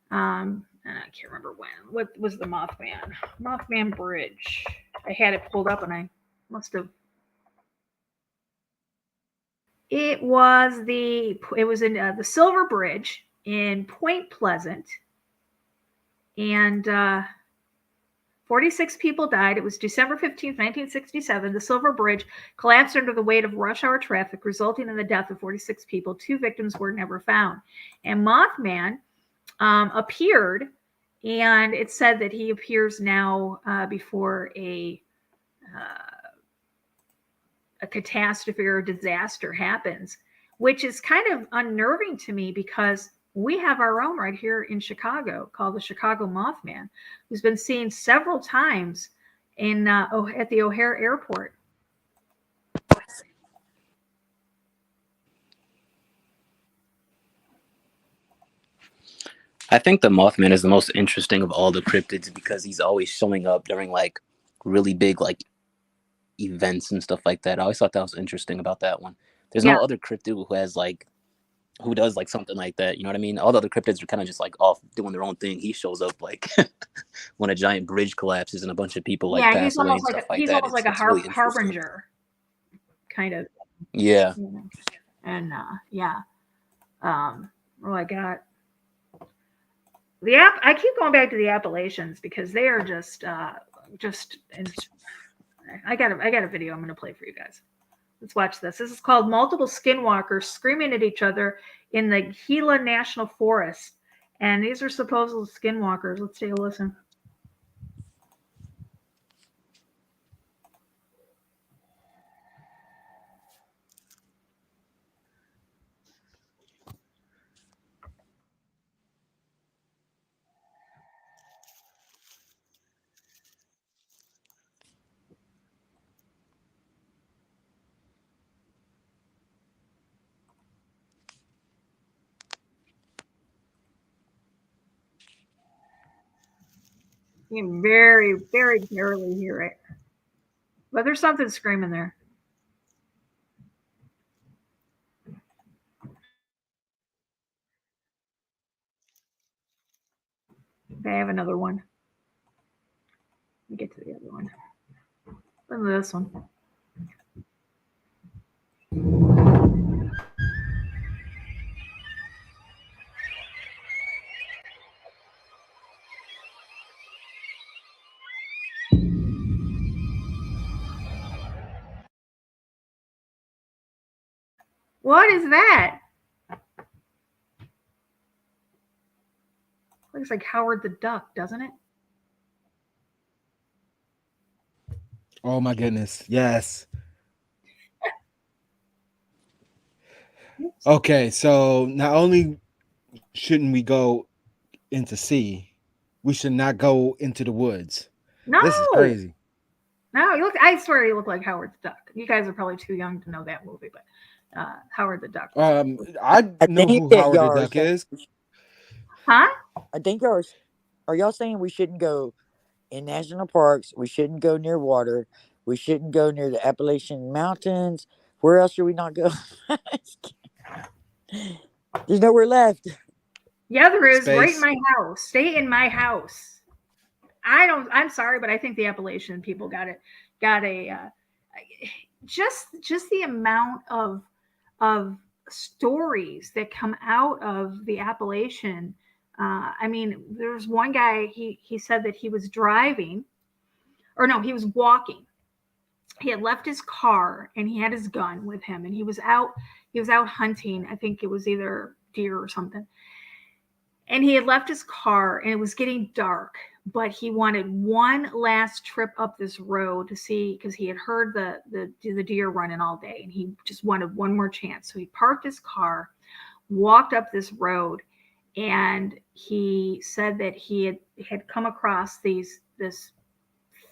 S3: And I can't remember when. What was the Mothman Bridge? I had it pulled up and I must have. It was in the Silver Bridge in Point Pleasant, and 46 people died. It was December 15th, 1967. The Silver Bridge collapsed under the weight of rush hour traffic, resulting in the death of 46 people. 2 victims were never found. And Mothman appeared, and it said that he appears now before a catastrophe or a disaster happens, which is kind of unnerving to me because we have our own right here in Chicago called the Chicago Mothman, who's been seen several times at the O'Hare Airport.
S6: I think the Mothman is the most interesting of all the cryptids because he's always showing up during like really big like events and stuff like that. I always thought that was interesting about that one. There's no other cryptid who does like something like that. You know what I mean? All the other cryptids are kind of just like off doing their own thing. He shows up like when a giant bridge collapses and a bunch of people like pass away and stuff like that.
S3: He's almost like a harbinger, kind of.
S6: Yeah.
S3: And I got I keep going back to the Appalachians because they are just. I got a video I'm going to play for you guys. Let's watch this. This is called Multiple Skinwalkers Screaming at Each Other in the Gila National Forest. And these are supposed skinwalkers. Let's take a listen. You can very, very barely hear it. But there's something screaming there. Okay, I have another one. Let me get to the other one. Listen to this one. What is that? Looks like Howard the Duck, doesn't it?
S4: Oh my goodness. Yes. Okay, so not only shouldn't we go into sea, we should not go into the woods.
S3: No.
S4: This is crazy.
S3: No, I swear you look like Howard the Duck. You guys are probably too young to know that movie, but Howard the Duck.
S4: I know who Howard the Duck is.
S3: Huh?
S7: I think are y'all saying we shouldn't go in national parks? We shouldn't go near water. We shouldn't go near the Appalachian Mountains. Where else should we not go? There's nowhere left.
S3: Yeah, there is. Space. Right in my house. Stay in my house. I'm sorry, but I think the Appalachian people got a just the amount of stories that come out of the Appalachian. I mean, there's one guy, he said that he was driving, or no, he was walking. He had left his car and he had his gun with him, and he was out hunting. I think it was either deer or something. And he had left his car and it was getting dark, but he wanted one last trip up this road to see, because he had heard the deer running all day and he just wanted one more chance. So he parked his car, walked up this road, and he said that he had come across this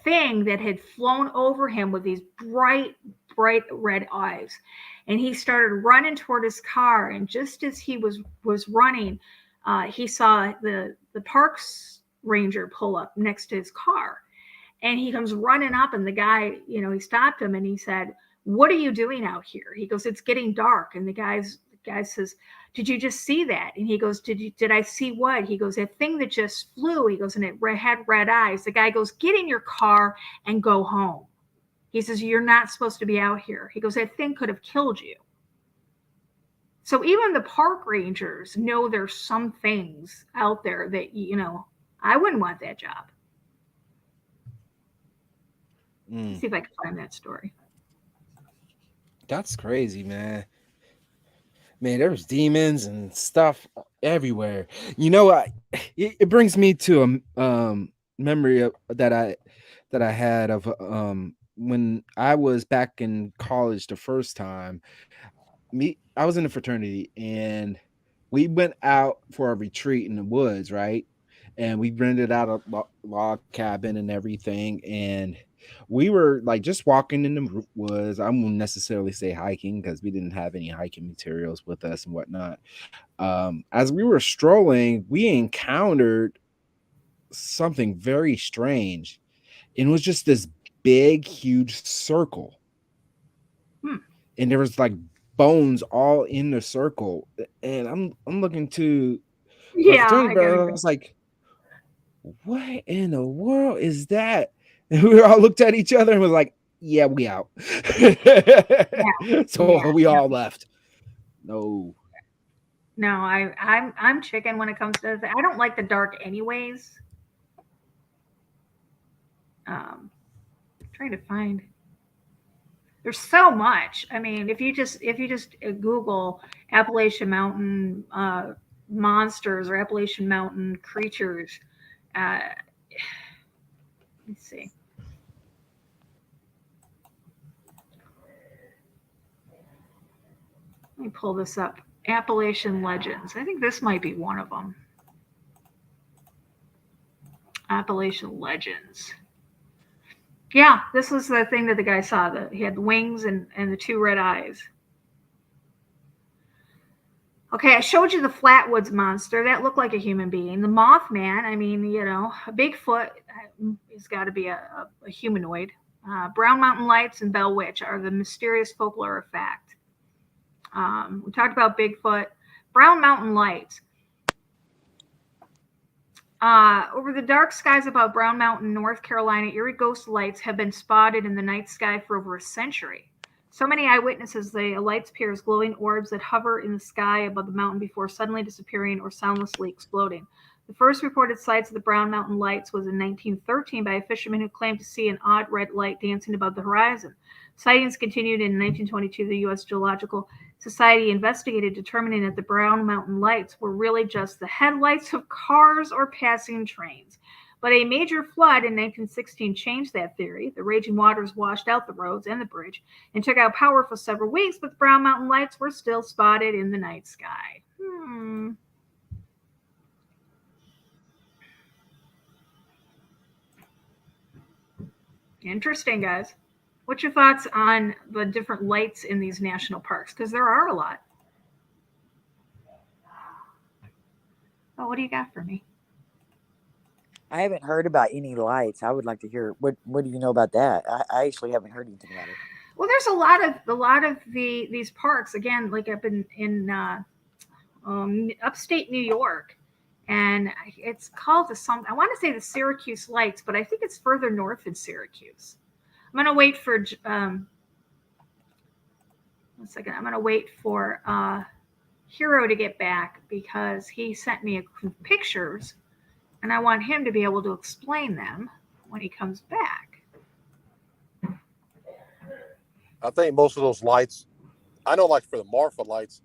S3: thing that had flown over him with these bright red eyes. And he started running toward his car, and just as he was running, he saw the parks ranger pull up next to his car, and he comes running up, and the guy, he stopped him and he said, "What are you doing out here?" He goes, "It's getting dark." And the guy says, "Did you just see that?" And he goes, did I see what?" He goes, "A thing that just flew." He goes, "And it had red eyes." The guy goes, "Get in your car and go home." He says, "You're not supposed to be out here." He goes, "That thing could have killed you." So even the park rangers know there's some things out there that, I wouldn't want that job. Let's see if I can find that story.
S4: That's crazy, man. Man, there's demons and stuff everywhere. It brings me to a memory that I had of when I was back in college the first time. I was in a fraternity, and we went out for a retreat in the woods, right? And we rented out a log cabin and everything, and we were like just walking in the woods. I won't necessarily say hiking because we didn't have any hiking materials with us and whatnot. As we were strolling, we encountered something very strange. It was just this big, huge circle. And there was like bones all in the circle. And I'm looking to fraternity brother. I was like, what in the world is that? And we all looked at each other and was like, yeah, we out. So we all left. No,
S3: I'm chicken when it comes to that. I don't like the dark anyways. Trying to find. There's so much. I mean, if you just Google Appalachian Mountain monsters or Appalachian Mountain creatures, let's see. Let me pull this up. Appalachian legends. I think this might be one of them. Appalachian legends. Yeah, this was the thing that the guy saw. That he had wings and the two red eyes. Okay, I showed you the Flatwoods monster. That looked like a human being. The Mothman, I mean, a Bigfoot has got to be a humanoid. Brown Mountain Lights and Bell Witch are the mysterious folklore of fact. We talked about Bigfoot. Brown Mountain Lights. Over the dark skies above Brown Mountain, North Carolina, eerie ghost lights have been spotted in the night sky for over a century. So many eyewitnesses, the lights appear as glowing orbs that hover in the sky above the mountain before suddenly disappearing or soundlessly exploding. The first reported sights of the Brown Mountain Lights was in 1913 by a fisherman who claimed to see an odd red light dancing above the horizon. Sightings continued in 1922. The U.S. Geological Society investigated, determining that the Brown Mountain Lights were really just the headlights of cars or passing trains. But a major flood in 1916 changed that theory. The raging waters washed out the roads and the bridge and took out power for several weeks, but the Brown Mountain Lights were still spotted in the night sky. Interesting, guys. What's your thoughts on the different lights in these national parks? Because there are a lot. Oh, what do you got for me?
S7: I haven't heard about any lights. I would like to hear what do you know about that? I actually haven't heard anything about it.
S3: Well, there's a lot of these parks, again, like up in upstate New York, and it's called I want to say the Syracuse Lights, but I think it's further north in Syracuse. I'm gonna wait for 1 second. I'm going to wait for Hero to get back because he sent me pictures, and I want him to be able to explain them when he comes back.
S5: I think most of those lights, I know, like for the Marfa lights,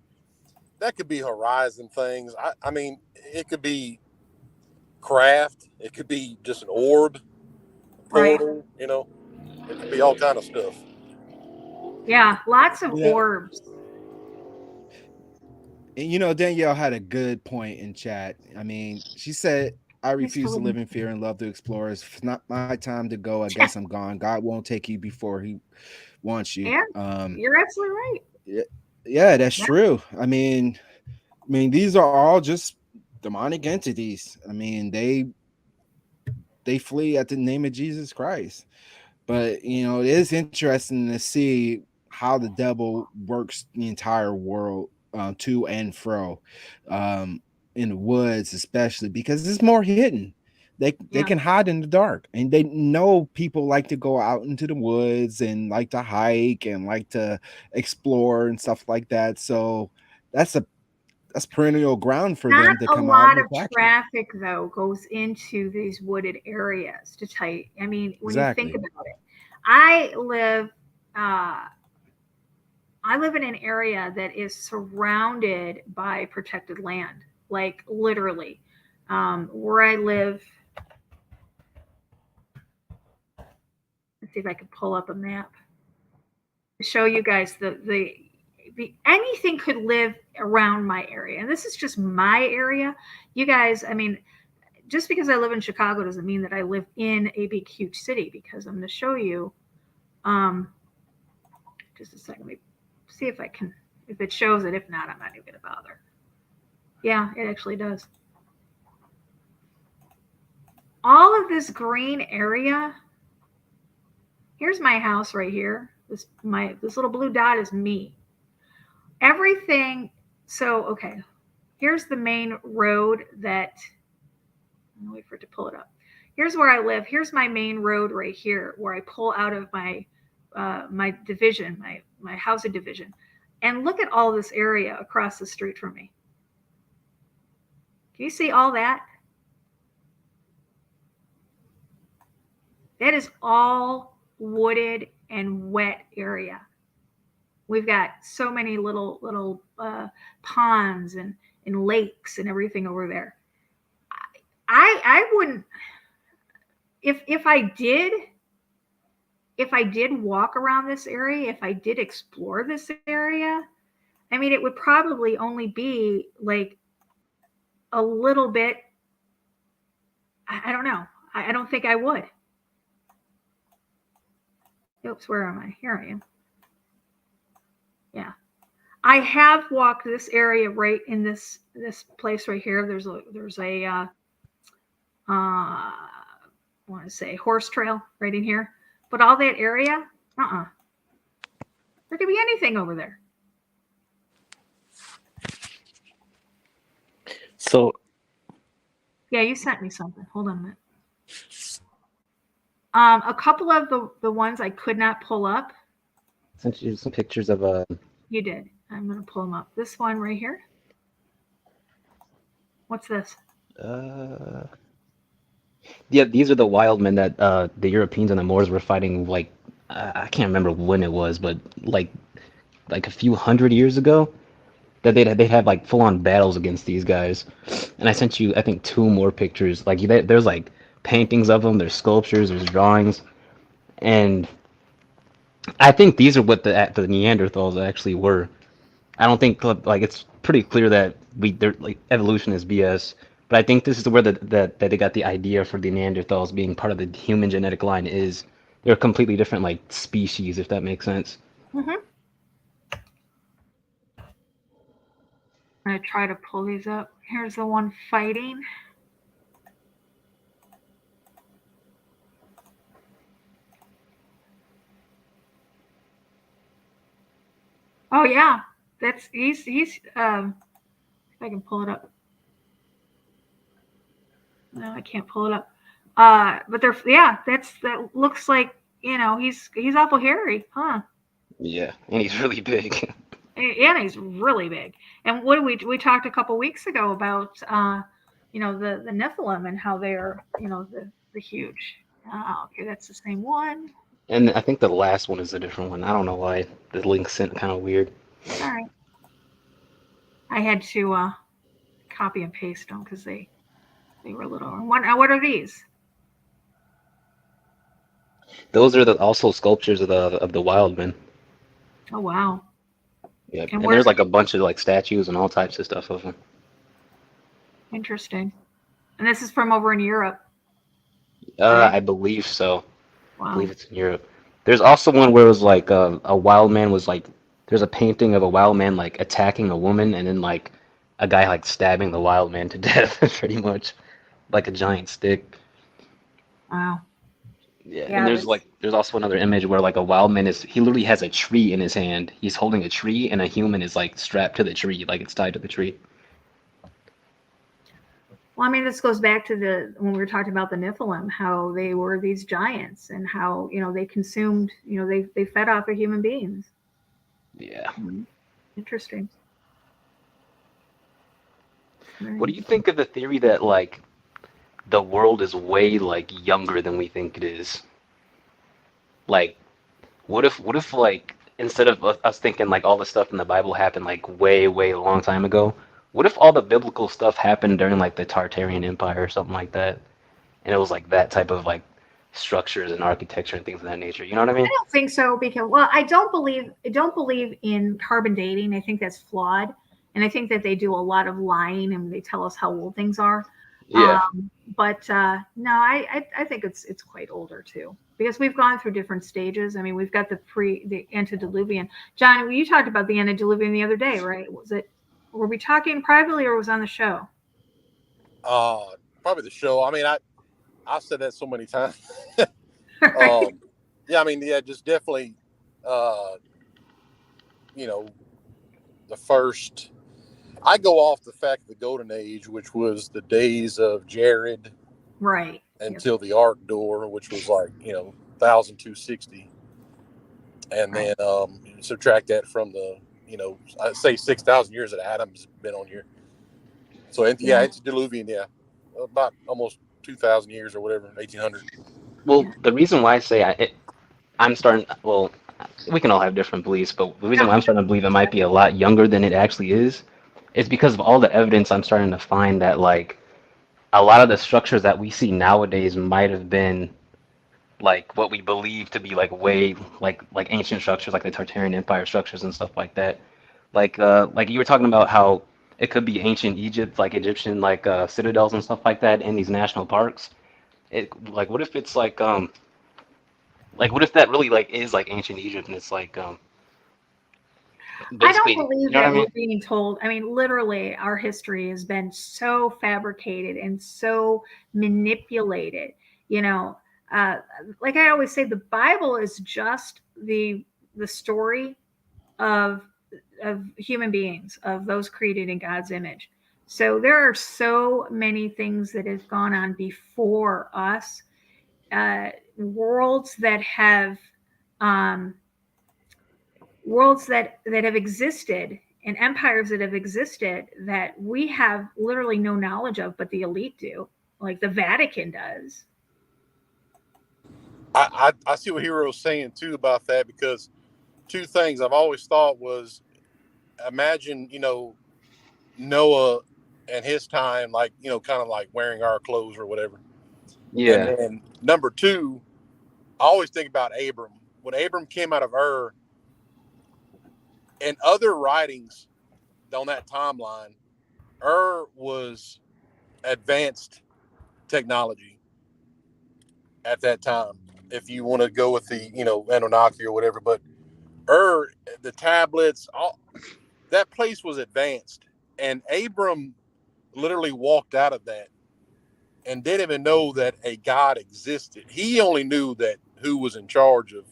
S5: that could be horizon things. I mean, it could be craft. It could be just an orb, portal. You know, it could be all kind of stuff.
S3: Yeah, lots of orbs.
S4: And, you know, Danielle had a good point in chat. I mean, she said, I refuse to live in fear and love to explore. It's not my time to go. I guess I'm gone. God won't take you before he wants you.
S3: Yeah, you're absolutely right.
S4: Yeah, that's true. I mean, these are all just demonic entities. I mean, they flee at the name of Jesus Christ. But, you know, it is interesting to see how the devil works the entire world to and fro, in the woods, especially because it's more hidden. They can hide in the dark, and they know people like to go out into the woods and like to hike and like to explore and stuff like that. So that's perennial ground for them to come out and
S3: Not a lot
S4: attack
S3: of traffic, though, goes into these wooded areas. I mean, when you think about it, I live in an area that is surrounded by protected land, like literally. Where I live, let's see if I can pull up a map to show you guys the anything could live around my area. And this is just my area. You guys, I mean, just because I live in Chicago doesn't mean that I live in a big, huge city, because I'm going to show you, just a second, let me see if I can, if it shows it. If not, I'm not even going to bother. Yeah, it actually does. All of this green area, here's my house right here. This little blue dot is me. Everything. So, okay, here's the main road that, I'll wait for it to pull it up. Here's where I live. Here's my main road right here, where I pull out of my my division, my housing division. And look at all this area across the street from me. Can you see all that? That is all wooded and wet area. We've got so many little ponds and lakes and everything over there. I wouldn't, if I did walk around this area, if I did explore this area, I mean, it would probably only be like a little bit. I don't know. I don't think I would. Oops, where am I? Here I am. Yeah. I have walked this area right in this place right here. There's a I want to say horse trail right in here. But all that area, there could be anything over there.
S6: So,
S3: yeah, you sent me something. Hold on a minute. A couple of the ones I could not pull up.
S6: I sent you some pictures of
S3: You did. I'm going to pull them up. This one right here. What's this?
S6: Yeah, these are the wild men that the Europeans and the Moors were fighting. Like, I can't remember when it was, but like a few hundred years ago, that they'd have like full on battles against these guys. And I sent you, I think, 2 more pictures. Like, there's like paintings of them, there's sculptures, there's drawings, and I think these are what the Neanderthals actually were. I don't think, like, it's pretty clear that they're like evolution is BS. But I think this is where that they got the idea for the Neanderthals being part of the human genetic line is. They're a completely different like species, if that makes sense.
S3: Mm-hmm. I'm going to try to pull these up. Here's the one fighting. Oh yeah, he's if I can pull it up. No, I can't pull it up. But that looks like, you know, he's awful hairy, huh?
S6: Yeah, and he's really big.
S3: And he's really big. And what we talked a couple weeks ago about the Nephilim and how they're the huge. Okay, that's the same one.
S6: And I think the last one is a different one. I don't know why the link sent kind of weird.
S3: All right. I had to copy and paste them because they were a little. What are these?
S6: Those are also sculptures of the wild men.
S3: Oh wow.
S6: Yeah, and there's like a bunch of like statues and all types of stuff of them.
S3: Interesting. And this is from over in Europe. Right?
S6: I believe so.
S3: Wow.
S6: I believe it's in Europe. There's also one where it was like a wild man was like, there's a painting of a wild man like attacking a woman and then like a guy like stabbing the wild man to death, pretty much, like a giant stick.
S3: Wow.
S6: Yeah, and there's also another image where like a wild man he literally has a tree in his hand. He's holding a tree and a human is like strapped to the tree, like it's tied to the tree.
S3: Well, I mean, this goes back to when we were talking about the Nephilim, how they were these giants and how, they consumed, they fed off of human beings.
S6: Yeah.
S3: Interesting.
S6: What do you think of the theory that like the world is way like younger than we think it is? Like, what if like instead of us thinking like all the stuff in the Bible happened like way a long time ago, what if all the biblical stuff happened during like the Tartarian Empire or something like that, and it was like that type of like structures and architecture and things of that nature? You know what I mean?
S3: I don't think so because I don't believe in carbon dating. I think that's flawed, and I think that they do a lot of lying and they tell us how old things are.
S6: Yeah.
S3: But no, I think it's quite older too because we've gone through different stages. I mean, we've got the antediluvian. John, you talked about the antediluvian the other day, right? Were we talking privately or was it on the show?
S5: Probably the show. I mean, I've said that so many times.
S3: Right.
S5: Yeah, I mean, yeah, just definitely, the first. I go off the fact of the Golden Age, which was the days of Jared,
S3: right,
S5: until the Ark Door, which was like 1260, and then subtract that from the I'd say 6,000 years that Adam's been on here. So it's Diluvian, about almost 2,000 years or whatever, 1,800.
S6: Well, the reason why I say I'm starting. Well, we can all have different beliefs, but the reason why I'm starting to believe it might be a lot younger than it actually is because of all the evidence I'm starting to find that like a lot of the structures that we see nowadays might have been like what we believe to be like way like ancient structures, like the Tartarian Empire structures and stuff like that. Like you were talking about how it could be ancient Egypt, like Egyptian like citadels and stuff like that in these national parks. Like what if it's like what if that really like is like ancient Egypt and it's like
S3: I don't
S6: basically,
S3: believe
S6: you know
S3: that
S6: what I mean?
S3: we're being told. I mean, literally, our history has been so fabricated and so manipulated. Like I always say, the Bible is just the story of human beings, of those created in God's image. So there are so many things that have gone on before us, worlds that have existed and empires that have existed that we have literally no knowledge of, but the elite do, like the Vatican does.
S5: I see what Hero's saying too about that, because two things I've always thought was, imagine Noah and his time, like kind of like wearing our clothes or whatever.
S6: Yeah.
S5: And then number two, I always think about Abram. When Abram came out of Ur, and other writings on that timeline, Ur was advanced technology at that time, if you want to go with the Anunnaki or whatever. But Ur, the tablets, all that place was advanced, and Abram literally walked out of that and didn't even know that a God existed. He only knew that who was in charge of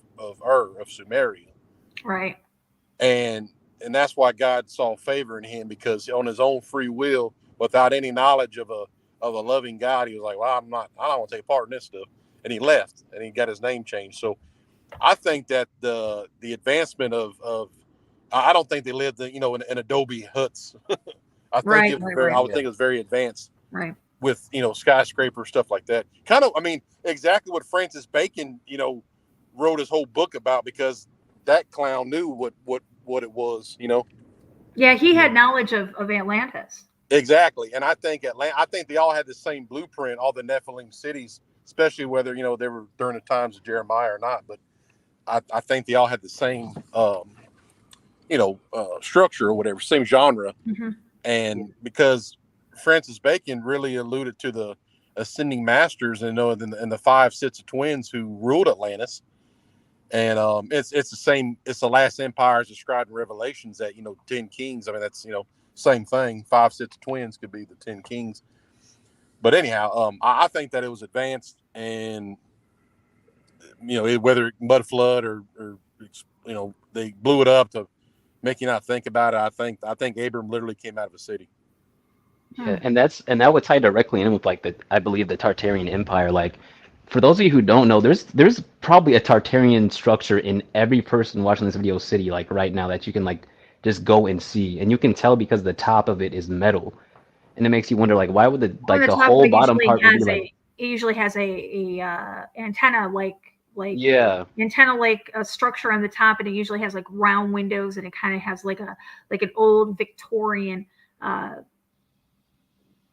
S5: Ur, of Sumeria.
S3: Right.
S5: And that's why God saw favor in him, because on his own free will, without any knowledge of a loving God, he was like, well, I don't want to take part in this stuff. And he left, and he got his name changed. So I think that the advancement of I don't think they lived, in adobe huts. I think
S3: Right,
S5: it was
S3: right,
S5: very.
S3: right.
S5: I would think it was very advanced.
S3: Right.
S5: With skyscraper stuff like that. Kind of, I mean, exactly what Francis Bacon, wrote his whole book about, because that clown knew what it was.
S3: Yeah, he had knowledge of Atlantis.
S5: Exactly, and I think I think they all had the same blueprint. All the Nephilim cities, especially whether they were during the times of Jeremiah or not. But I think they all had the same structure or whatever, same genre.
S3: Mm-hmm.
S5: And because Francis Bacon really alluded to the ascending masters and the 5 sets of twins who ruled Atlantis. And it's the same. It's the last empire as described in Revelations, that 10 kings. I mean, that's same thing. 5 sets of twins could be the 10 kings. But anyhow, I think that it was advanced, and whether mud flood or they blew it up to make you not think about it. I think Abram literally came out of a city.
S6: Yeah, and that would tie directly in with like I believe the Tartarian Empire. Like, for those of you who don't know, there's probably a Tartarian structure in every person watching this video city like right now that you can like just go and see, and you can tell because the top of it is metal, and it makes you wonder like why would the whole bottom part would be like.
S3: It usually has a antenna
S6: Yeah.
S3: antenna like a structure on the top, and it usually has like round windows, and it kind of has like an old Victorian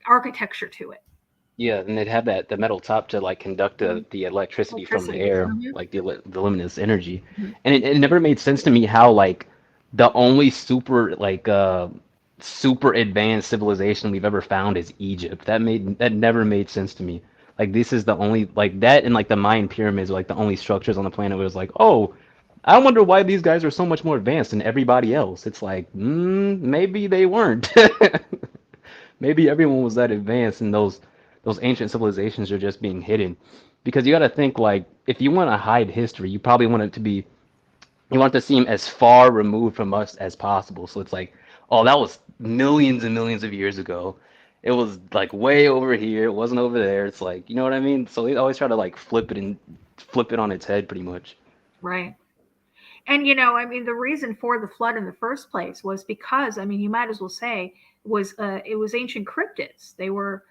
S3: architecture to it.
S6: Yeah, and they'd have the metal top to like conduct the electricity from the air, like the luminous energy. And it never made sense to me how like the only super advanced civilization we've ever found is Egypt. That never made sense to me. Like, this is the only, like, that and like the Mayan pyramids are like the only structures on the planet where it was like, oh, I wonder why these guys are so much more advanced than everybody else. It's like, maybe they weren't. Maybe everyone was that advanced, and those ancient civilizations are just being hidden. Because you got to think, like, if you want to hide history, you probably want it to be, you want it to seem as far removed from us as possible. So it's like, oh, that was millions and millions of years ago. It was like way over here. It wasn't over there. It's like, you know what I mean? So they always try to like flip it on its head, pretty much.
S3: Right. And I mean, the reason for the flood in the first place was because, I mean, you might as well say it was ancient cryptids. They were,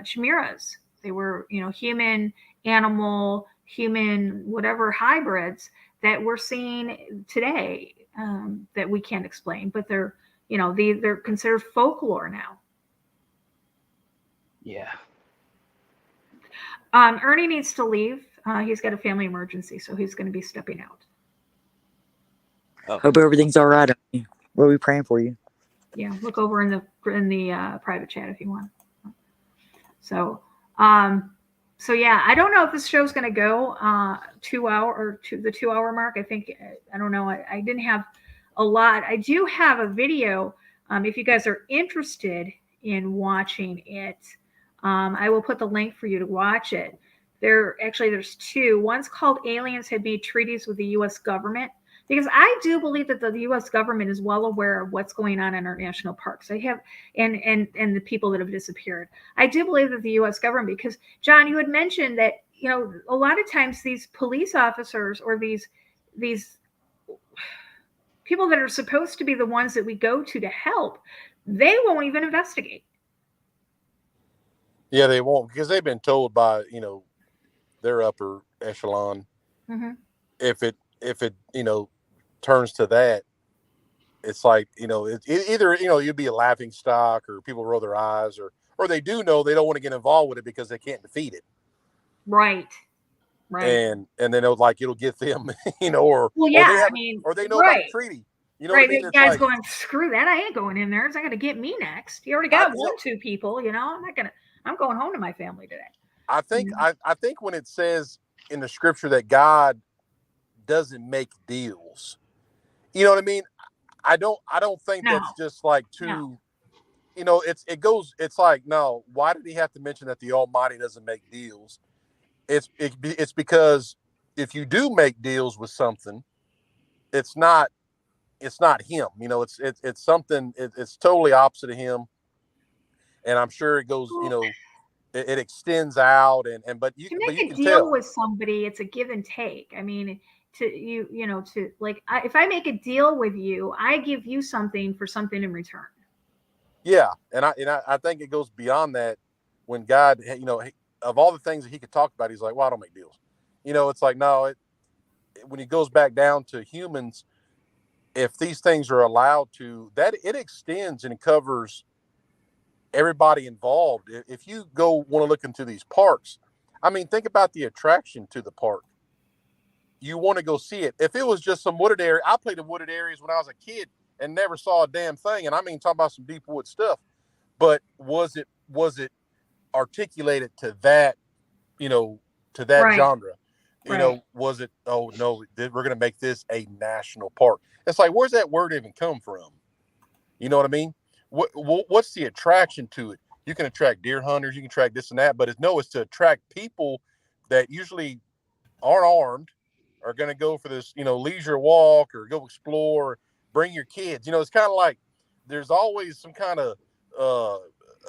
S3: chimeras. They were, human, animal, human, whatever hybrids that we're seeing today that we can't explain, but they're considered folklore now.
S6: Yeah.
S3: Ernie needs to leave. He's got a family emergency, so he's going to be stepping out.
S7: Hope everything's all right. We'll be praying for you.
S3: Yeah, look over in the private chat if you want. So yeah, I don't know if this show's going to go 2 hour or to the 2 hour mark. I think I don't know. I didn't have a lot. I do have a video. If you guys are interested in watching it, I will put the link for you to watch it. There's 2. One's called Aliens Had Made Treaties with the U.S. Government, because I do believe that the U.S. government is well aware of what's going on in our national parks. And the people that have disappeared. I do believe that the U.S. government, because John, you had mentioned that a lot of times these police officers or these people that are supposed to be the ones that we go to help, they won't even investigate.
S5: Yeah, they won't, because they've been told by their upper echelon.
S3: Mm-hmm.
S5: If it turns to that, it's like either you'd be a laughing stock, or people roll their eyes, or they do know they don't want to get involved with it because they can't defeat it.
S3: Right.
S5: And then it'll get them, or
S3: well, yeah,
S5: or they know about the treaty.
S3: What I mean? The guy's going, screw that! I ain't going in there. It's not going to get me next. You already got 2 people. I'm going home to my family today.
S5: I think I think when it says in the scripture that God doesn't make deals, you know what I mean? I don't think that's just like too, it's like, no, why did he have to mention that the Almighty doesn't make deals? It's because if you do make deals with something, it's not him, it's something, it's totally opposite of him. And I'm sure it goes, it extends out, but you can
S3: deal
S5: tell
S3: with somebody. It's a give and take. I mean, to you know, to like, if I make a deal with you, I give you something for something in return.
S5: Yeah, and I think it goes beyond that. When God, you know, of all the things that he could talk about, he's like, well, I don't make deals. You know, it's like, no, when he goes back down to humans, if these things are allowed to, that it extends and covers everybody involved. If you go want to look into these parks, I mean, think about the attraction to the park. You want to go see it. If it was just some wooded area, I played in wooded areas when I was a kid and never saw a damn thing. And I mean, talking about some deep wood stuff, but was it articulated to that, you know, to that
S3: Right.
S5: genre? You know, was it, oh no, we're going to make this a national park? It's like, where's that word even come from? You know what I mean? What's the attraction to it? You can attract deer hunters, you can attract this and that, but it's to attract people that usually aren't armed, are going to go for this, you know, leisure walk or go explore, bring your kids. You know, it's kind of like there's always some kind of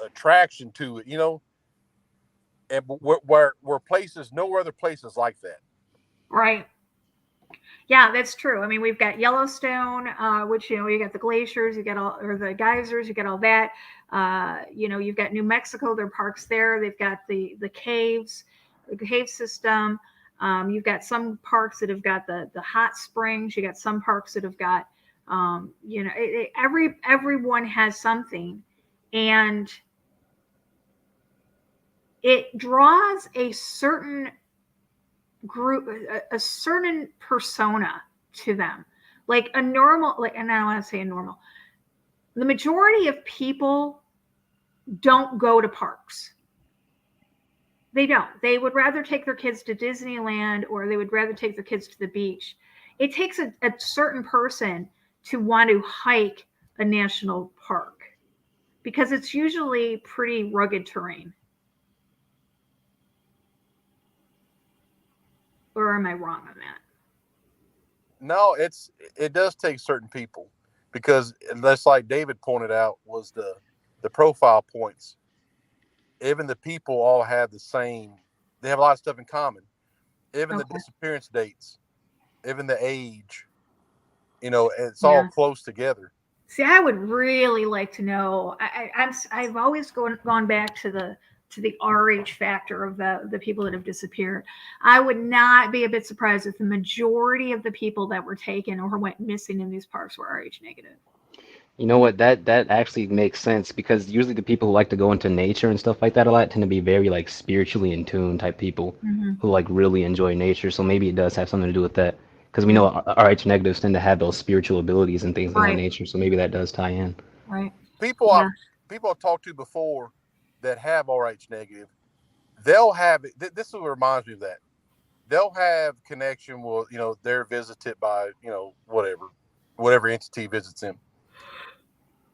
S5: attraction to it, you know, and where places, no other places like that.
S3: Right. Yeah, that's true. I mean, we've got Yellowstone, which, you know, you got the glaciers, you got all, or the geysers, you got all that. You know, you've got New Mexico, there are parks there. They've got the caves, the cave system. You've got some parks that have got the hot springs. You got some parks that have got, you know, everyone has something, and it draws a certain group, a certain persona to them, like a normal, like, and I don't want to say a normal, the majority of people don't go to parks. They don't. They would rather take their kids to Disneyland, or they would rather take their kids to the beach. It takes a certain person to want to hike a national park, because it's usually pretty rugged terrain. Or am I wrong on that?
S5: No, it does take certain people, because that's like David pointed out, was the profile points. Even the people all have the same. They have a lot of stuff in common. Even the disappearance dates, even the age. You know, it's all close together.
S3: See, I would really like to know. I've always gone back to the RH factor of the people that have disappeared. I would not be a bit surprised if the majority of the people that were taken or went missing in these parks were RH negative.
S6: You know what? That actually makes sense, because usually the people who like to go into nature and stuff like that a lot tend to be very like spiritually in tune type people who like really enjoy nature. So maybe it does have something to do with that, because we know RH negatives tend to have those spiritual abilities and things of that nature. So maybe that does tie in.
S3: Right.
S5: People I've talked to before that have RH negative, they'll have it. This is what reminds me of that. They'll have connection with, you know, they're visited by, you know, whatever entity visits them.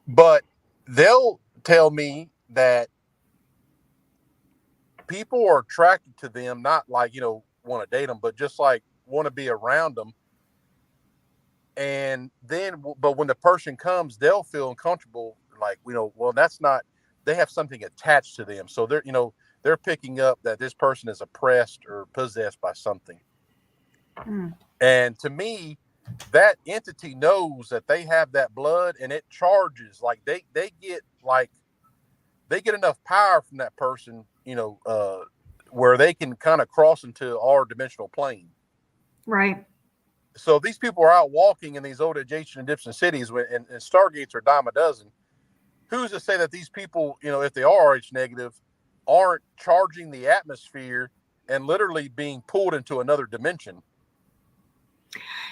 S5: But they'll tell me that people are attracted to them, not like, you know, want to date them, but just like want to be around them. And then, but when the person comes, they'll feel uncomfortable. Like, you know, well, that's not, they have something attached to them. So they're, you know, they're picking up that this person is oppressed or possessed by something. And to me, that entity knows that they have that blood, and it charges, like they get enough power from that person, you know, where they can kind of cross into our dimensional plane.
S3: Right.
S5: So these people are out walking in these old adjacent and distant cities, and Stargates are a dime a dozen. Who's to say that these people, you know, if they are RH negative, aren't charging the atmosphere and literally being pulled into another dimension?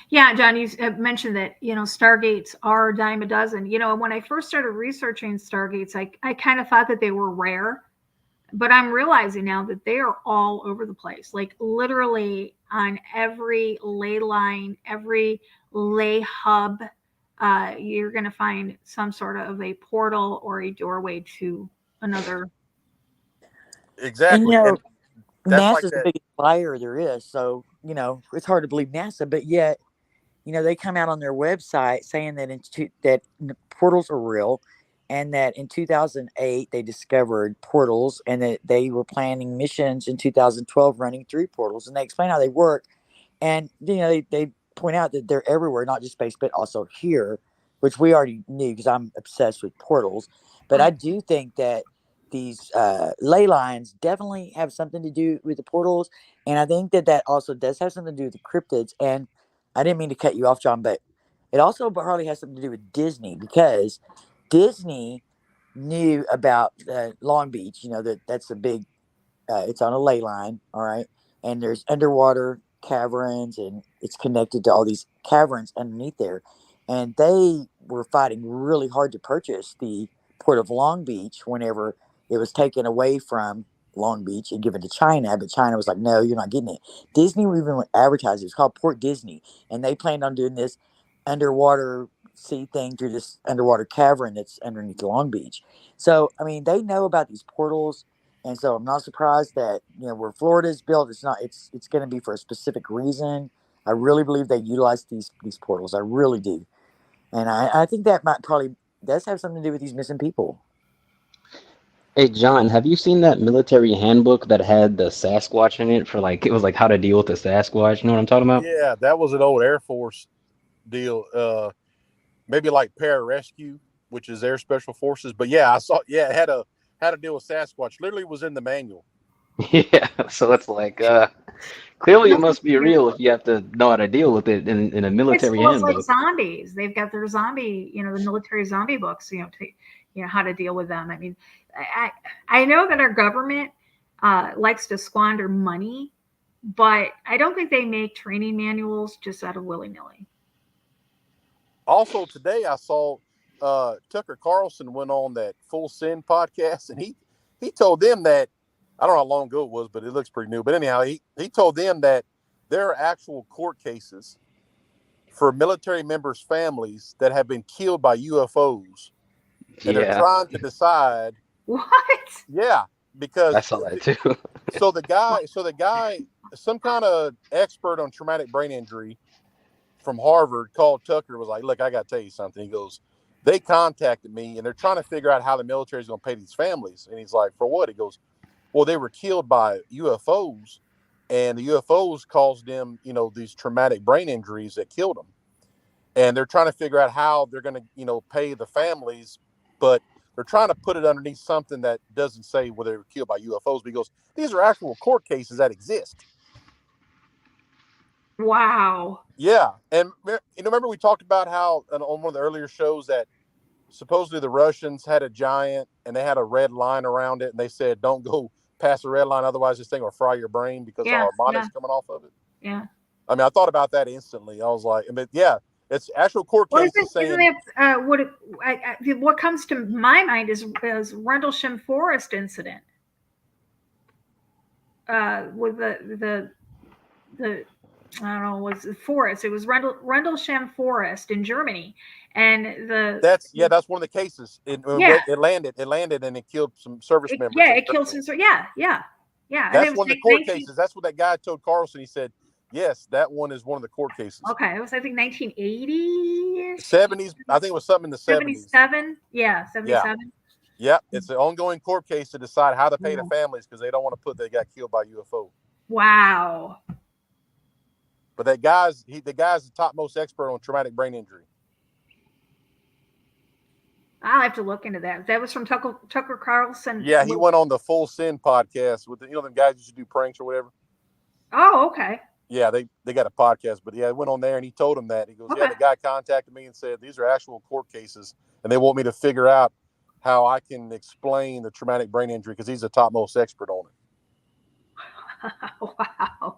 S3: Yeah, John, you mentioned that, you know, Stargates are a dime a dozen. You know, when I first started researching Stargates, I kind of thought that they were rare, but I'm realizing now that they are all over the place, like literally on every ley line, every ley hub. You're going to find some sort of a portal or a doorway to another.
S5: Exactly.
S7: And, you know,
S5: that's
S7: NASA's
S5: like
S7: the
S5: that.
S7: biggest liar there is. So, you know, it's hard to believe NASA, but yet, you know, they come out on their website saying that that portals are real, and that in 2008 they discovered portals, and that they were planning missions in 2012 running through portals, and they explain how they work. And they point out that they're everywhere, not just space, but also here, which we already knew because I'm obsessed with portals. But I do think that these ley lines definitely have something to do with the portals, and I think that also does have something to do with the cryptids. And I didn't mean to cut you off, John, but it also probably has something to do with Disney, because Disney knew about Long Beach. That's a big. It's on a ley line, all right, and there's underwater caverns, and it's connected to all these caverns underneath there. And they were fighting really hard to purchase the port of Long Beach whenever it was taken away from Long Beach and given to China. But China was like, no, you're not getting it. Disney even advertised it was called Port Disney, and they planned on doing this underwater sea thing through this underwater cavern that's underneath Long Beach. So, I mean, they know about these portals. And so I'm not surprised that, where Florida is built, it's going to be for a specific reason. I really believe they utilize these portals. I really do. And I think that does have something to do with these missing people.
S6: Hey, John, have you seen that military handbook that had the Sasquatch in it it was like how to deal with the Sasquatch? You know what I'm talking about?
S5: Yeah, that was an old Air Force deal. Maybe like pararescue, which is Air Special Forces. But yeah, I saw. Yeah, it had how to deal with Sasquatch. Literally was in the manual.
S6: Yeah, so it's like clearly it must be real if you have to know how to deal with it in a military
S3: It's like
S6: handbook.
S3: zombies. They've got their zombie, the military zombie books, how to deal with them. I mean, I know that our government likes to squander money, but I don't think they make training manuals just out of willy-nilly.
S5: Also, today I saw Tucker Carlson went on that Full Send podcast, and he told them that, I don't know how long ago it was, but it looks pretty new. But anyhow, he told them that there are actual court cases for military members' families that have been killed by UFOs. And they're trying to decide.
S3: What?
S5: Yeah, because
S6: I saw that too.
S5: So the guy, some kind of expert on traumatic brain injury from Harvard called Tucker, was like, look, I got to tell you something. He goes, they contacted me and they're trying to figure out how the military is going to pay these families. And he's like, for what? He goes, well, they were killed by UFOs, and the UFOs caused them, these traumatic brain injuries that killed them. And they're trying to figure out how they're going to, pay the families, but they're trying to put it underneath something that doesn't say whether they were killed by UFOs, because these are actual court cases that exist.
S3: Wow.
S5: Yeah. And remember we talked about how on one of the earlier shows that supposedly the Russians had a giant and they had a red line around it, and they said, don't go past the red line, otherwise this thing will fry your brain because the harmonics coming off of it.
S3: Yeah.
S5: I mean, I thought about that instantly. I was like, but yeah, it's actual court cases saying.
S3: What comes to my mind is Rendlesham Forest incident with the I don't know, was it forest? It was Rendlesham Forest in Germany, and
S5: that's one of the cases. It landed and it killed some service members.
S3: Yeah, it killed some. Yeah.
S5: That's one of the court cases. That's what that guy told Carlson. He said, yes, that one is one of the court cases.
S3: Okay, it was, I think, 1980s,
S5: 70s. I think it was something in the 70s.
S3: 77. Yeah, 77.
S5: Yeah, it's an ongoing court case to decide how to pay the families because they don't want to put they got killed by UFO.
S3: Wow.
S5: But the guy's the topmost expert on traumatic brain injury.
S3: I'll have to look into that. That was from Tucker Carlson.
S5: Yeah, he went on the Full Send podcast with them guys used to do pranks or whatever.
S3: Oh, okay.
S5: Yeah, they got a podcast, but yeah, he went on there and he told him that. He goes, yeah, the guy contacted me and said, these are actual court cases and they want me to figure out how I can explain the traumatic brain injury because he's the topmost expert on it.
S3: Wow.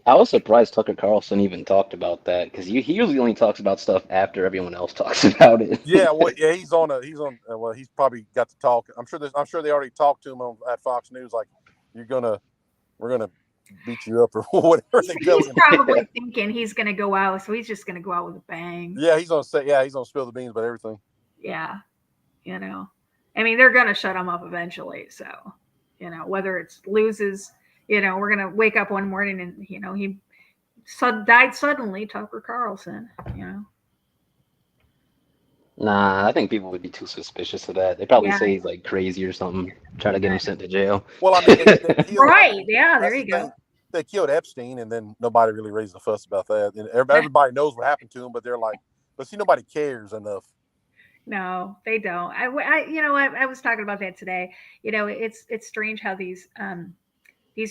S6: I was surprised Tucker Carlson even talked about that because he usually only talks about stuff after everyone else talks about it.
S5: He's he's probably got to talk. I'm sure they already talked to him at Fox News. Like, we're gonna beat you up or whatever.
S3: He's probably thinking he's gonna go out, so he's just gonna go out with a bang.
S5: Yeah, he's gonna spill the beans about everything.
S3: Yeah, I mean, they're gonna shut him up eventually. So, whether it's loses. We're going to wake up one morning and, he died suddenly, Tucker Carlson,
S6: Nah, I think people would be too suspicious of that. They probably say he's like crazy or something, try to get him sent to jail.
S5: Well, I mean,
S3: right. Yeah, there you go.
S5: they killed Epstein, and then nobody really raised a fuss about that. And everybody knows what happened to him, but they're like, but see, nobody cares enough.
S3: No, they don't. I was talking about that today. It's strange how these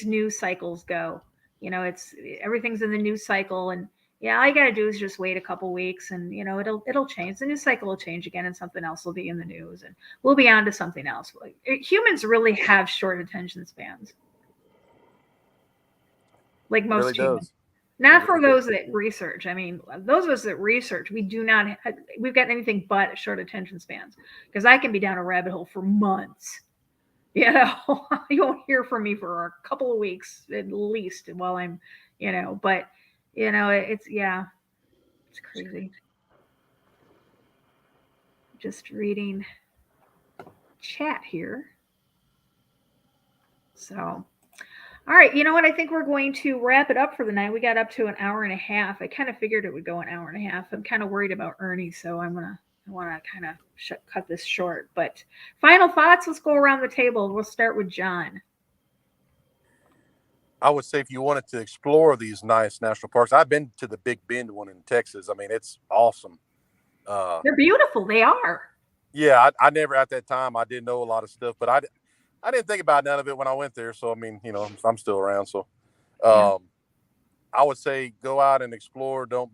S3: news cycles go. It's everything's in the news cycle, and all you gotta do is just wait a couple weeks, and it'll change. The news cycle will change again, and something else will be in the news, and we'll be on to something else. Humans really have short attention spans, like most humans. Not for those that research. I mean, those of us that research, we've got anything but short attention spans, because I can be down a rabbit hole for months. You won't hear from me for a couple of weeks at least while I'm, but it's crazy. Just reading chat here. So, all right, you know what? I think we're going to wrap it up for the night. We got up to an hour and a half. I kind of figured it would go an hour and a half. I'm kind of worried about Ernie, so I want to kind of cut this short. But final thoughts. Let's go around the table. We'll start with John.
S5: I would say if you wanted to explore these nice national parks, I've been to the Big Bend one in Texas. I mean, it's awesome.
S3: They're beautiful. They are.
S5: Yeah, I never at that time. I didn't know a lot of stuff, but I didn't think about none of it when I went there. So, I mean, I'm still around. So I would say go out and explore. Don't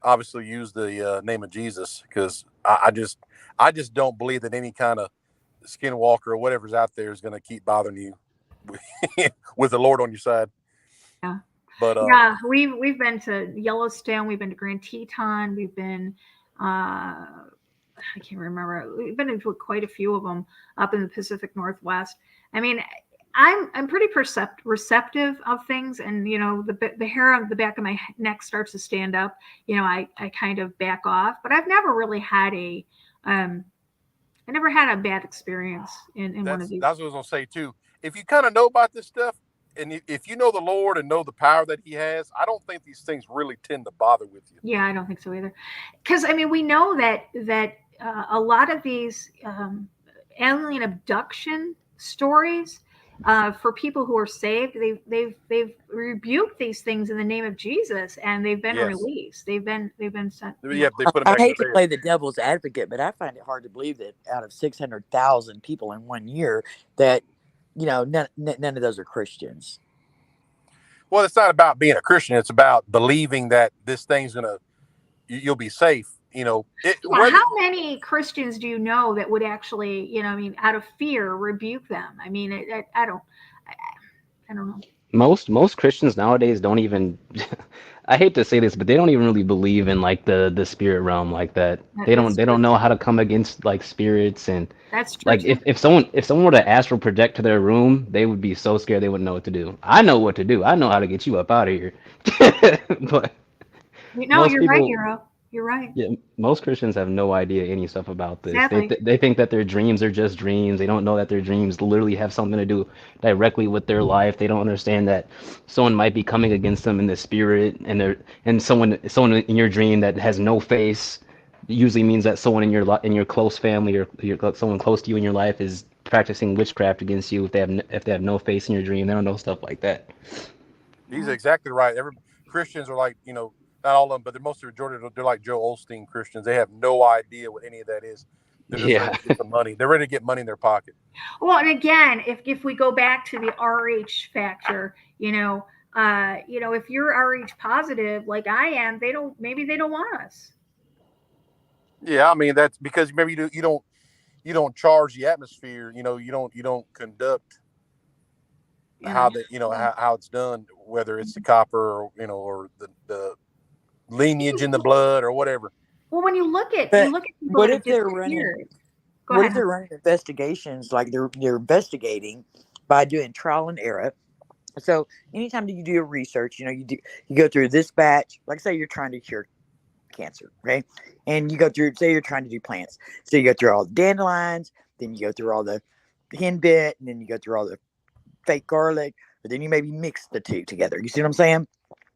S5: obviously use the name of Jesus, because I just don't believe that any kind of skinwalker or whatever's out there is going to keep bothering you with the Lord on your side.
S3: Yeah.
S5: But
S3: we've been to Yellowstone. We've been to Grand Teton. We've been, I can't remember. We've been into quite a few of them up in the Pacific Northwest. I mean, I'm pretty receptive of things, and the hair on the back of my neck starts to stand up. I kind of back off, but I've never really had I never had a bad experience in one of these.
S5: That's what I was gonna say too. If you kind of know about this stuff, and if you know the Lord and know the power that He has, I don't think these things really tend to bother with you.
S3: Yeah, I don't think so either. Because I mean, we know that a lot of these alien abduction stories, for people who are saved, they've rebuked these things in the name of Jesus, and they've been released. They've been sent.
S5: Yeah, they put them back.
S7: I hate to play the devil's advocate, but I find it hard to believe that out of 600,000 people in 1 year, that none of those are Christians.
S5: Well, it's not about being a Christian. It's about believing that this thing's you'll be safe.
S3: How many Christians do you know that would actually, out of fear, rebuke them? I mean, I don't know.
S6: Most Christians nowadays don't even. I hate to say this, but they don't even really believe in like the spirit realm like that. They don't know how to come against like spirits, and
S3: that's true.
S6: Like if someone were to astral project to their room, they would be so scared they wouldn't know what to do. I know what to do. I know how to get you up out of here. But
S3: you're right, Hero. You're right.
S6: Yeah, most Christians have no idea any stuff about this.
S3: Exactly.
S6: They think that their dreams are just dreams. They don't know that their dreams literally have something to do directly with their life. They don't understand that someone might be coming against them in the spirit, and someone in your dream that has no face usually means that someone in your close family or someone close to you in your life is practicing witchcraft against you if they have no face in your dream. They don't know stuff like that.
S5: He's exactly right. Christians are like, not all of them, but the majority, they're like Joe Osteen Christians. They have no idea what any of that is. They're just ready to get the money. They're ready to get money in their pocket.
S3: Well, and again, if we go back to the RH factor, if you're RH positive like I am, maybe they don't want us.
S5: Yeah, I mean that's because maybe you don't charge the atmosphere. You don't conduct how how it's done, whether it's the copper or the lineage in the blood or whatever.
S3: Well, when you look at people
S7: what if they're running investigations, like they're investigating by doing trial and error? So anytime that you do research, you go through this batch, like say you're trying to cure cancer, okay? And you go through, say you're trying to do plants. So you go through all the dandelions, then you go through all the henbit, and then you go through all the fake garlic, but then you maybe mix the two together. You see what I'm saying?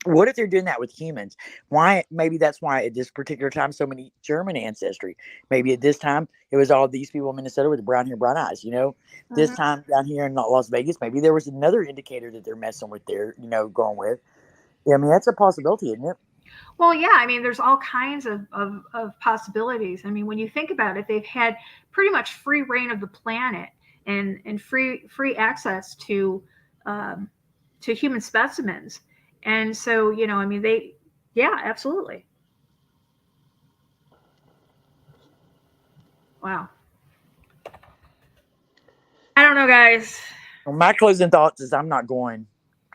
S7: What if they're doing that with humans? Why? Maybe that's why at this particular time, so many German ancestry. Maybe at this time, it was all these people in Minnesota with the brown hair, brown eyes. This time down here in Las Vegas, maybe there was another indicator that they're messing with there. Going with. Yeah, I mean, that's a possibility, isn't it?
S3: Well, yeah, I mean, there's all kinds of possibilities. I mean, when you think about it, they've had pretty much free reign of the planet and free access to human specimens. And so, I mean, yeah, absolutely. Wow. I don't know, guys.
S7: Well, my closing thoughts is I'm not going to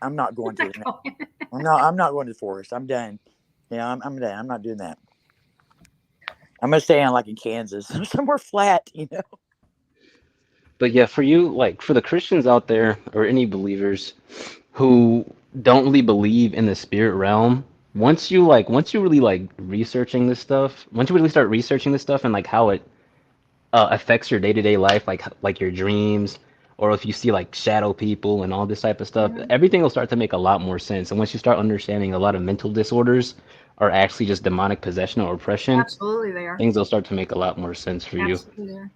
S7: I'm not going to the forest. I'm done. I'm done. I'm not doing that. I'm gonna stay on in Kansas, somewhere flat.
S6: But yeah, for you, like for the Christians out there or any believers who don't really believe in the spirit realm, once you really once you really start researching this stuff and how it affects your day-to-day life, like your dreams, or if you see shadow people and all this type of stuff, everything will start to make a lot more sense. And once you start understanding a lot of mental disorders are actually just demonic possession or oppression,
S3: Absolutely they are.
S6: things will start to make a lot more sense for you.
S3: Absolutely they are.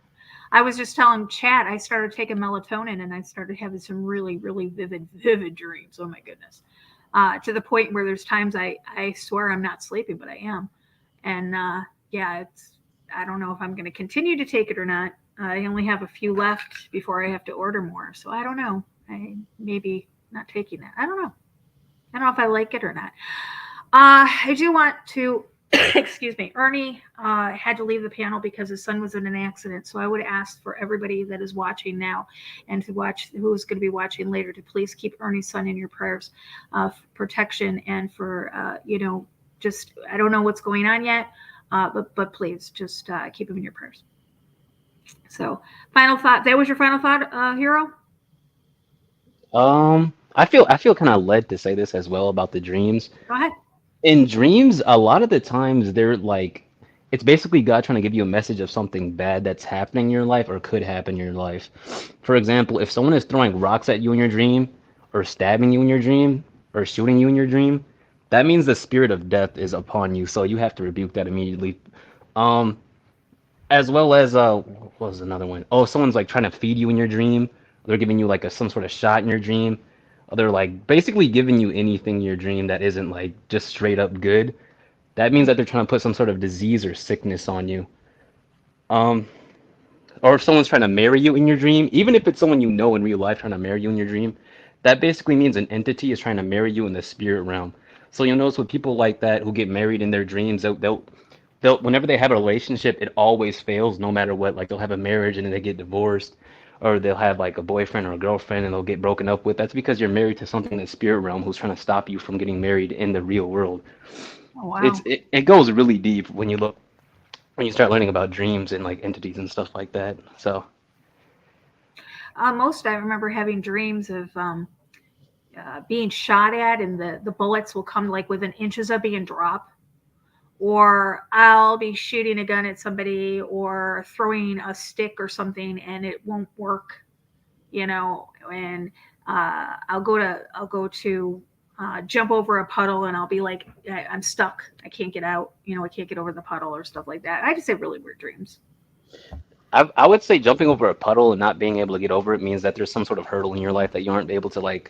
S3: I was just telling Chad, I started taking melatonin and I started having some really, really vivid dreams. Oh my goodness. To the point where there's times I swear I'm not sleeping, but I am. And yeah, I don't know if I'm going to continue to take it or not. I only have a few left before I have to order more. So I don't know. I maybe not taking that. I don't know. I don't know if I like it or not. I do want to, excuse me, Ernie had to leave the panel because his son was in an accident. So I would ask for everybody that is watching now and to watch, who's going to be watching later, to please keep Ernie's son in your prayers for protection and for, just, I don't know what's going on yet, but please just keep him in your prayers. So final thought, that was your final thought, Hero?
S6: I feel kind of led to say this as well about the dreams.
S3: Go ahead.
S6: In dreams, a lot of the times it's basically God trying to give you a message of something bad that's happening in your life or could happen in your life. For example, if someone is throwing rocks at you in your dream, or stabbing you in your dream, or shooting you in your dream, that means the spirit of death is upon you, so you have to rebuke that immediately. As well as what was another one? Oh, someone's trying to feed you in your dream. They're giving you some sort of shot in your dream. They're basically giving you anything in your dream that isn't just straight up good. That means that they're trying to put some sort of disease or sickness on you. Or if someone's trying to marry you in your dream, even if it's someone you know in real life trying to marry you in your dream, that basically means an entity is trying to marry you in the spirit realm. So you'll notice with people like that who get married in their dreams, they'll whenever they have a relationship, it always fails no matter what. They'll have a marriage and then they get divorced, or they'll have a boyfriend or a girlfriend and they'll get broken up with. That's because you're married to something in the spirit realm who's trying to stop you from getting married in the real world.
S3: Oh, wow.
S6: It goes really deep when you start learning about dreams and entities and stuff like that. So
S3: most I remember having dreams of being shot at, and the bullets will come within inches of being dropped, or I'll be shooting a gun at somebody or throwing a stick or something and it won't work, and I'll go to jump over a puddle and I'll be I'm stuck. I can't get out. I can't get over the puddle or stuff like that. I just have really weird dreams.
S6: I would say jumping over a puddle and not being able to get over it means that there's some sort of hurdle in your life that you aren't able to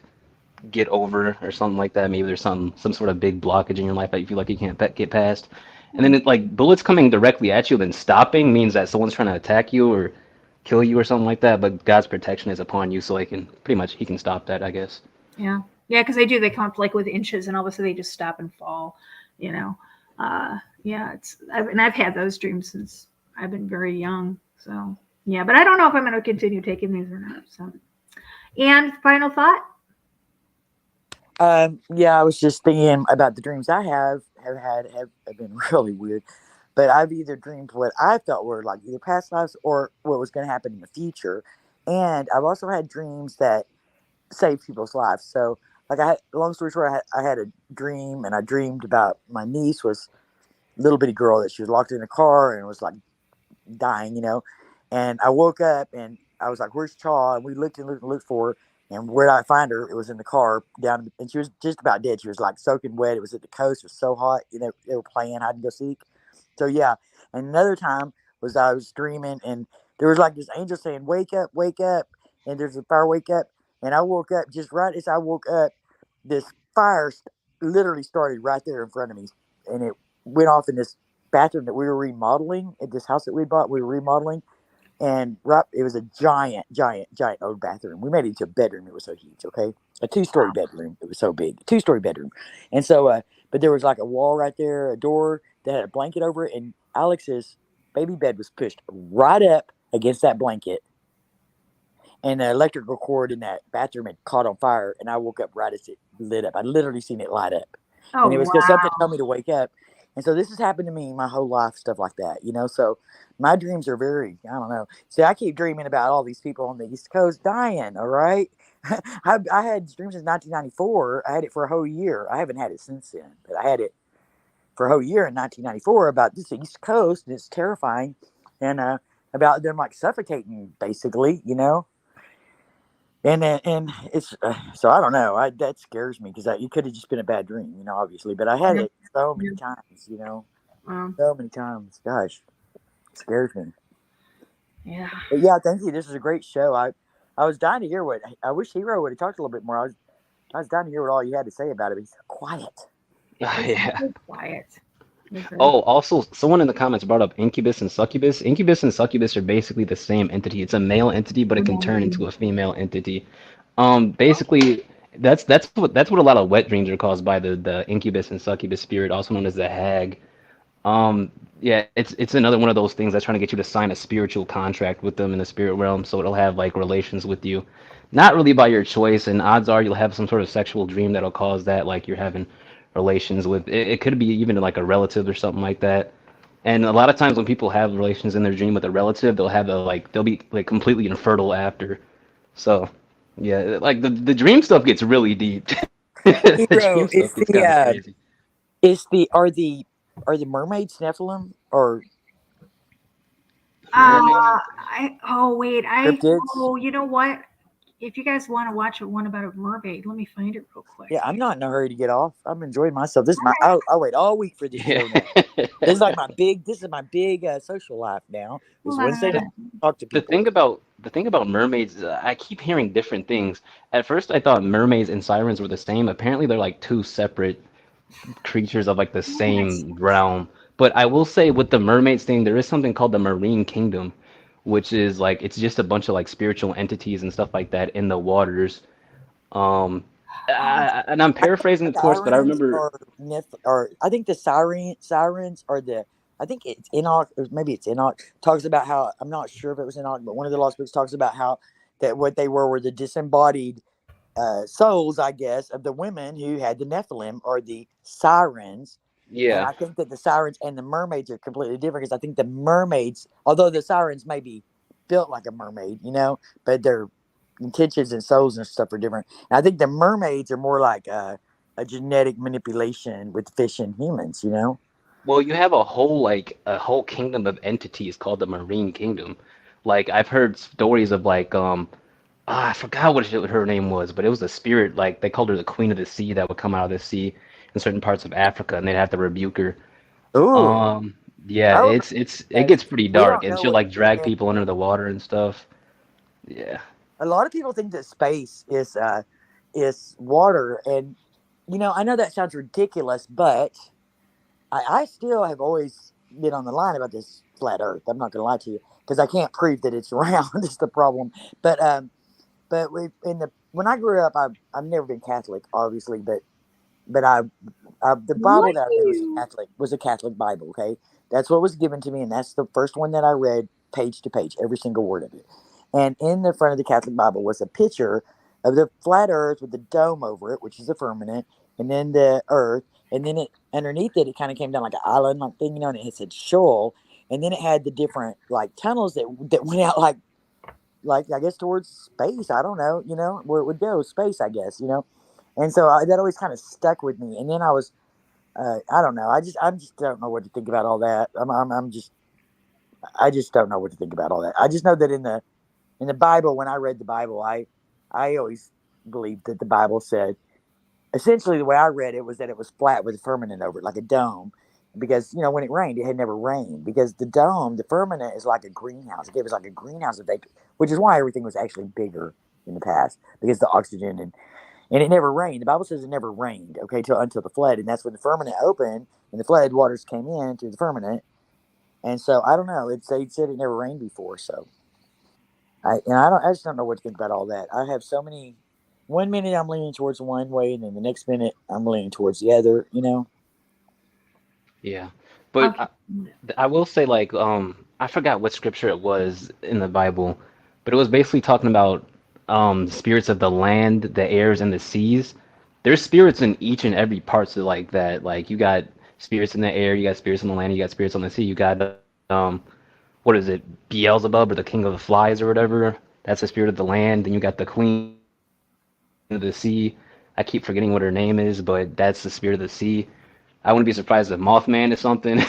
S6: get over or something like that. Maybe there's some sort of big blockage in your life that you feel like you can't get past. And then bullets coming directly at you, then stopping means that someone's trying to attack you or kill you or something like that. But God's protection is upon you, so he can stop that, I guess.
S3: Yeah, because they come up with inches, and all of a sudden they just stop and fall. Yeah, I've had those dreams since I've been very young. So yeah, but I don't know if I'm going to continue taking these or not. So, and final thought.
S7: Yeah, I was just thinking about the dreams I have been really weird, but I've either dreamed what I thought were either past lives or what was going to happen in the future, and I've also had dreams that saved people's lives. So, long story short, I had a dream, and I dreamed about my niece was a little bitty girl that she was locked in a car and was dying, and I woke up and I was like, "Where's Chaw?" And we looked and looked for her. And where did I find her? It was in the car down, and she was just about dead. She was like soaking wet. It was at the coast. It was so hot. They were playing hide and go seek. So yeah. And another time was I was dreaming, and there was like this angel saying, wake up, and there's a fire, wake up. And I woke up just right as I woke up. This fire literally started right there in front of me, and it went off in this bathroom that we were remodeling at this house that we bought. We were remodeling. And it was a giant old bathroom. We made it into a bedroom. It was so huge, okay? A 2-story bedroom. It was so big. 2-story bedroom. And so, but there was like a wall right there, a door that had a blanket over it. And Alex's baby bed was pushed right up against that blanket. And the electrical cord in that bathroom had caught on fire. And I woke up right as it lit up. I literally seen it light up.
S3: Oh,
S7: and it was because
S3: wow.
S7: something told me to wake up. And so this has happened to me my whole life, stuff like that, So my dreams are very, I don't know. See, I keep dreaming about all these people on the East Coast dying, all right? I had dreams since 1994. I had it for a whole year. I haven't had it since then, but I had it for a whole year in 1994 about this East Coast, and it's terrifying, and about them like suffocating, basically, And it's so I don't know. That scares me because it could have just been a bad dream, obviously. But I had it so many times,
S3: Wow.
S7: so many times. Gosh, it scares me.
S3: Yeah.
S7: But yeah, thank you. This is a great show. I was dying to hear what I wish Hero would have talked a little bit more. I was dying to hear what all you had to say about it. But he's so quiet.
S6: Yeah.
S3: So quiet.
S6: Oh, also, someone in the comments brought up incubus and succubus. Incubus and succubus are basically the same entity. It's a male entity, but it can turn into a female entity. Basically, that's what a lot of wet dreams are caused by, the incubus and succubus spirit, also known as the hag. Yeah, it's another one of those things that's trying to get you to sign a spiritual contract with them in the spirit realm, so it'll have like relations with you, not really by your choice, and odds are you'll have some sort of sexual dream that'll cause that, like you're having relations with it could be even like a relative or something like that. And a lot of times when people have relations in their dream with a relative, they'll be like completely infertile after. So, yeah, like the dream stuff gets really deep. The
S7: Hero,
S6: dream stuff gets kind of crazy.
S7: Are the mermaids Nephilim or cryptids?
S3: You know what? If you guys want to watch one about a mermaid, let me find it real quick.
S7: Yeah, I'm not in a hurry to get off. I'm enjoying myself. This is my I'll wait all week for this show now. This is my big social life now. It's Wednesday night. Talk to people.
S6: The thing about mermaids, I keep hearing different things. At first, I thought mermaids and sirens were the same. Apparently, they're like two separate creatures of like the same realm. But I will say with the mermaids thing, there is something called the marine kingdom, which is like it's just a bunch of like spiritual entities and stuff like that in the waters. And I'm paraphrasing, of course, but I remember.
S7: Or I think the sirens are the. I think it's Enoch, or maybe it's Enoch, talks about how, I'm not sure if it was Enoch, but one of the lost books talks about how that what they were the disembodied souls, I guess, of the women who had the Nephilim or the sirens.
S6: Yeah.
S7: And I think that the sirens and the mermaids are completely different because I think the mermaids, although the sirens may be built like a mermaid, but their intentions and souls and stuff are different. And I think the mermaids are more like a genetic manipulation with fish and humans,
S6: Well, you have a whole kingdom of entities called the Marine Kingdom. Like I've heard stories of like I forgot what her name was, but it was a spirit, like they called her the Queen of the Sea, that would come out of the sea in certain parts of Africa, and they'd have to rebuke her.
S7: Ooh.
S6: Yeah, it gets pretty
S7: We
S6: dark,
S7: don't
S6: and
S7: know
S6: she'll
S7: what
S6: like drag people under the water and stuff. Yeah.
S7: a lot of people think that space is water, and I know that sounds ridiculous, but I still have always been on the line about this flat Earth. I'm not going to lie to you because I can't prove that it's round. Is the problem. But when I grew up, I've never been Catholic, obviously, but the Bible that I read was a Catholic Bible. Okay, that's what was given to me, and that's the first one that I read page to page, every single word of it. And in the front of the Catholic Bible was a picture of the flat Earth with the dome over it, which is the firmament, and then the Earth, and then underneath it kind of came down like an island like thing, and it said Sheol, and then it had the different like tunnels that went out like I guess towards space. I don't know, where it would go, space, I guess, And so that always kind of stuck with me. And then I was, I don't know, I just don't know what to think about all that. I just don't know what to think about all that. I just know that in the Bible, when I read the Bible, I always believed that the Bible said, essentially the way I read it was that it was flat with a firmament over it, like a dome. Because, when it rained, it had never rained. Because the dome, the firmament is like a greenhouse. It gave us like a greenhouse effect, which is why everything was actually bigger in the past, because the oxygen and it never rained. The Bible says it never rained, okay, until the flood. And that's when the firmament opened and the flood waters came in through the firmament. And so I don't know. It said it never rained before. So I just don't know what to think about all that. I have so many. One minute I'm leaning towards one way, and then the next minute I'm leaning towards the other.
S6: Yeah, but
S3: Okay.
S6: I will say like I forgot what scripture it was in the Bible, but it was basically talking about spirits of the land, the airs, and the seas. There's spirits in each and every parts of like that. Like you got spirits in the air, you got spirits on the land, you got spirits on the sea. You got what is it, Beelzebub or the king of the flies or whatever? That's the spirit of the land. Then you got the queen of the sea. I keep forgetting what her name is, but that's the spirit of the sea. I wouldn't be surprised if Mothman is something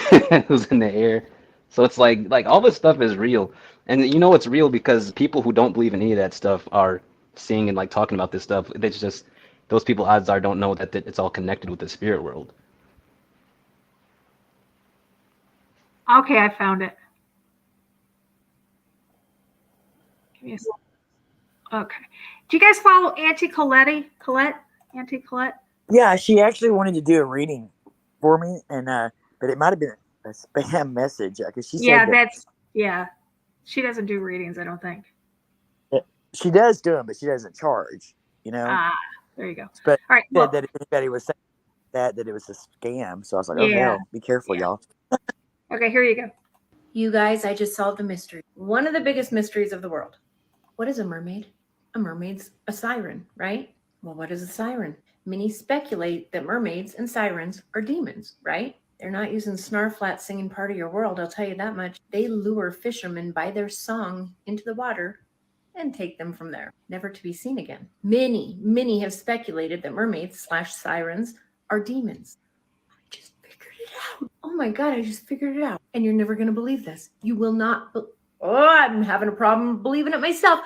S6: who's in the air. So it's like all this stuff is real. And it's real because people who don't believe in any of that stuff are seeing and like talking about this stuff. It's just those people odds are don't know that it's all connected with the spirit world.
S3: Okay, I found it. Give me a second. Okay. Do you guys follow Auntie Colette? Auntie Colette?
S7: Yeah, she actually wanted to do a reading for me, and but it might have been a spam message because she said
S3: that she doesn't do readings, I don't think.
S7: She does do them, but she doesn't charge.
S3: Ah, there you go.
S7: But
S3: all right.
S7: Said that if anybody was saying that it was a scam, so I was like, oh hell, be careful, y'all.
S3: Okay, here you go.
S15: You guys, I just solved a mystery. One of the biggest mysteries of the world. What is a mermaid? A mermaid's a siren, right? Well, what is a siren? Many speculate that mermaids and sirens are demons, right? They're not using snarflats singing Part of Your World, I'll tell you that much. They lure fishermen by their song into the water and take them from there, never to be seen again. Many have speculated that mermaids/sirens are demons. I just figured it out. Oh my God, I just figured it out. And you're never going to believe this. You will not. I'm having a problem believing it myself.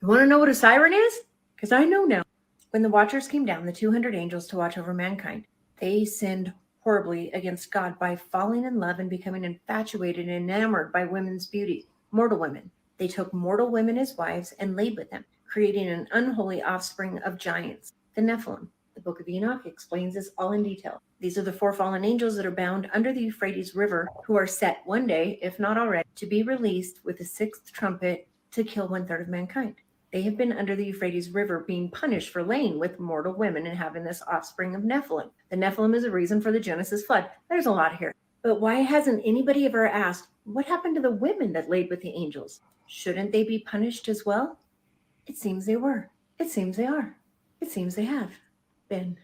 S15: You want to know what a siren is? Because I know now. When the Watchers came down, the 200 angels to watch over mankind, they sinned horribly against God by falling in love and becoming infatuated and enamored by women's beauty, mortal women. They took mortal women as wives and laid with them, creating an unholy offspring of giants, the Nephilim. The Book of Enoch explains this all in detail. These are the 4 fallen angels that are bound under the Euphrates River, who are set one day, if not already, to be released with the 6th trumpet to kill 1/3 of mankind. They have been under the Euphrates River being punished for laying with mortal women and having this offspring of Nephilim. The Nephilim is a reason for the Genesis flood. There's a lot here. But why hasn't anybody ever asked, what happened to the women that laid with the angels? Shouldn't they be punished as well? It seems they were. It seems they are. It seems they have been.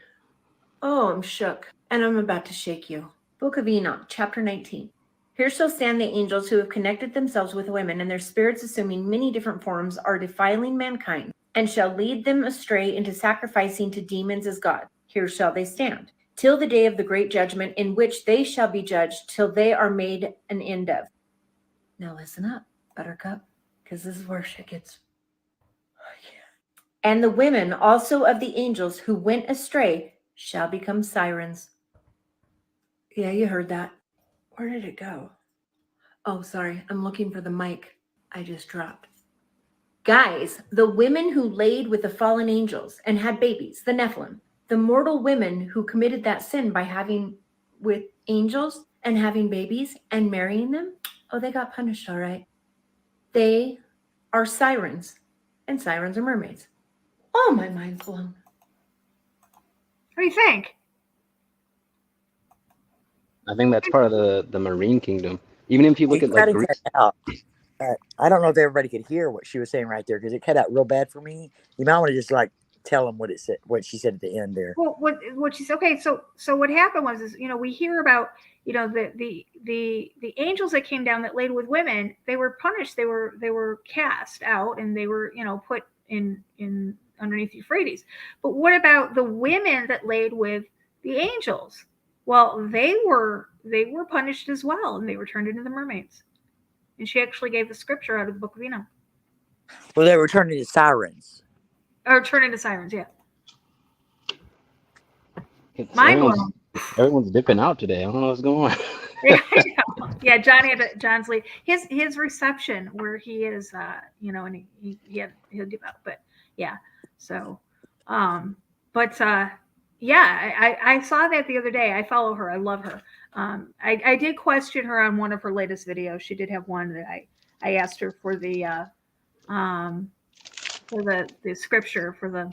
S15: Oh, I'm shook, and I'm about to shake you. Book of Enoch, chapter 19. Here shall stand the angels who have connected themselves with women, and their spirits, assuming many different forms, are defiling mankind, and shall lead them astray into sacrificing to demons as God. Here shall they stand, till the day of the great judgment, in which they shall be judged, till they are made an end of. Now listen up, Buttercup, because this is where shit gets... And the women also of the angels who went astray shall become sirens. Yeah, you heard that. Where did it go? Oh, sorry. I'm looking for the mic I just dropped. Guys, the women who laid with the fallen angels and had babies, the Nephilim, the mortal women who committed that sin by having with angels and having babies and marrying them, oh, they got punished, all right. They are sirens, and sirens are mermaids. Oh, my mind's blown.
S3: What do you think?
S6: I think that's part of the marine kingdom. Even if you look at like Greece.
S7: I don't know if everybody could hear what she was saying right there because it cut out real bad for me. You might want to just like tell them what it said, what she said at the end there.
S3: Well, what she said. Okay, so what happened was we hear about the angels that came down that laid with women. They were punished. They were cast out and they were put in underneath the Euphrates. But what about the women that laid with the angels? Well, they were punished as well, and they were turned into the mermaids. And she actually gave the scripture out of the Book of Enoch.
S7: Well, they were turned into sirens.
S3: or turn into sirens. Yeah. Mind
S6: Everyone's,
S3: blown.
S6: everyone's dipping out today. I don't know what's going on.
S3: Yeah, I know. Yeah, John's lead. His reception where he is, and he'll give out. But yeah, so, but yeah, I saw that the other day. I follow her. I love her. I did question her on one of her latest videos. She did have one that I asked her for the scripture for the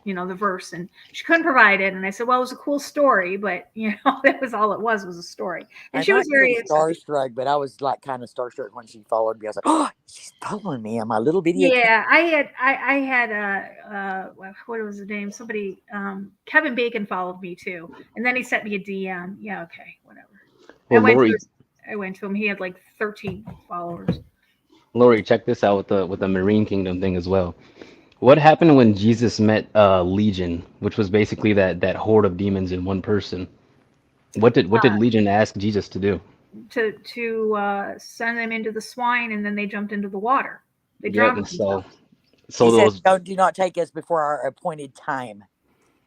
S3: the verse, and she couldn't provide it. And I said, well, it was a cool story, but that was all it was a story. And
S7: I'm
S3: she was
S7: not
S3: very
S7: really starstruck, but I was like kind of starstruck when she followed me. I was like, oh, she's following me on my little video.
S3: Yeah, I had what was the name? Somebody, Kevin Bacon followed me too, and then he sent me a DM. Yeah, okay, whatever.
S6: Well, Lori,
S3: I went to him. He had like 13 followers.
S6: Lori, check this out with the Marine Kingdom thing as well. What happened when Jesus met Legion, which was basically that horde of demons in one person? What did Legion ask Jesus to do?
S3: To send them into the swine, and then they jumped into the water. They
S6: Yep,
S3: drowned
S6: and
S3: themselves.
S6: so
S7: He
S6: those
S7: said, "No, do not take us before our appointed time."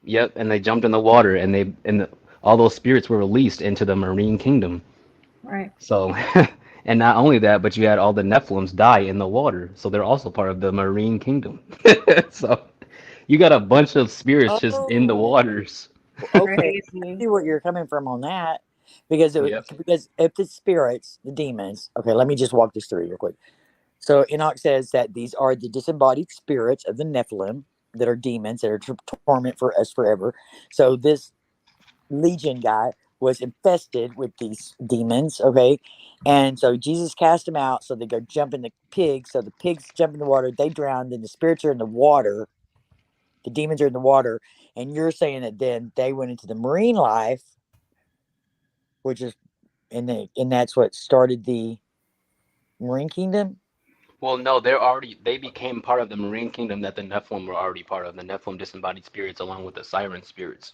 S6: Yep, and they jumped in the water, and all those spirits were released into the Marine Kingdom.
S3: Right.
S6: So, and not only that, but you had all the Nephilims die in the water, so they're also part of the Marine Kingdom. So, you got a bunch of spirits just in the waters.
S7: Okay, I see where you're coming from on that, because because if the spirits, the demons. Okay, let me just walk this through real quick. So Enoch says that these are the disembodied spirits of the Nephilim that are demons that are torment for us forever. So this Legion guy was infested with these demons, okay? And so Jesus cast them out, so they go jump in the pigs. So the pigs jump in the water, they drown, then the spirits are in the water, the demons are in the water, and you're saying that then they went into the marine life, which is, and that's what started the Marine Kingdom?
S6: Well, no, they became part of the Marine Kingdom that the Nephilim were already part of, the Nephilim disembodied spirits along with the siren spirits.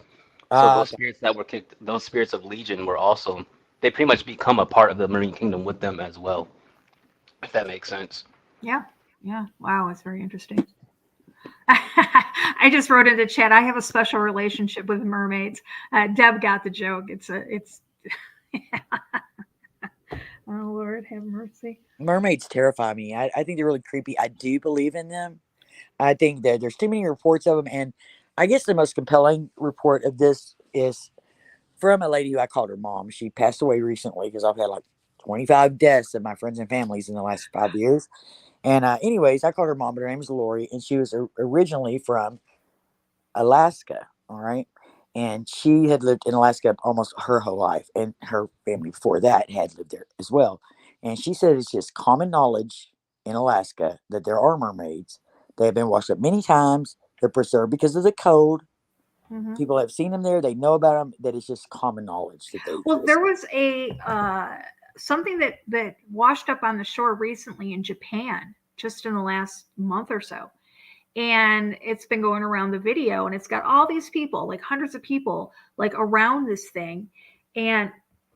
S6: So those spirits that were kicked, those spirits of Legion were also, they pretty much become a part of the Marine Kingdom with them as well, if that makes sense.
S3: Yeah. Wow, it's very interesting. I just wrote in the chat, I have a special relationship with mermaids. Deb got the joke. It's oh Lord, have mercy.
S7: Mermaids terrify me. I think they're really creepy. I do believe in them. I think that there's too many reports of them, and I guess the most compelling report of this is from a lady who I called her mom. She passed away recently because I've had like 25 deaths of my friends and families in the last 5 years. And anyways, I called her mom, but her name is Lori, and she was originally from Alaska. All right. And she had lived in Alaska almost her whole life, and her family before that had lived there as well. And she said it's just common knowledge in Alaska that there are mermaids. They have been washed up many times. They're preserved because of the code.
S3: Mm-hmm.
S7: People have seen them there. They know about them. That it's just common knowledge that they.
S3: Well, there was a something that washed up on the shore recently in Japan, just in the last month or so, and it's been going around the video, and it's got all these people, like hundreds of people, like around this thing, and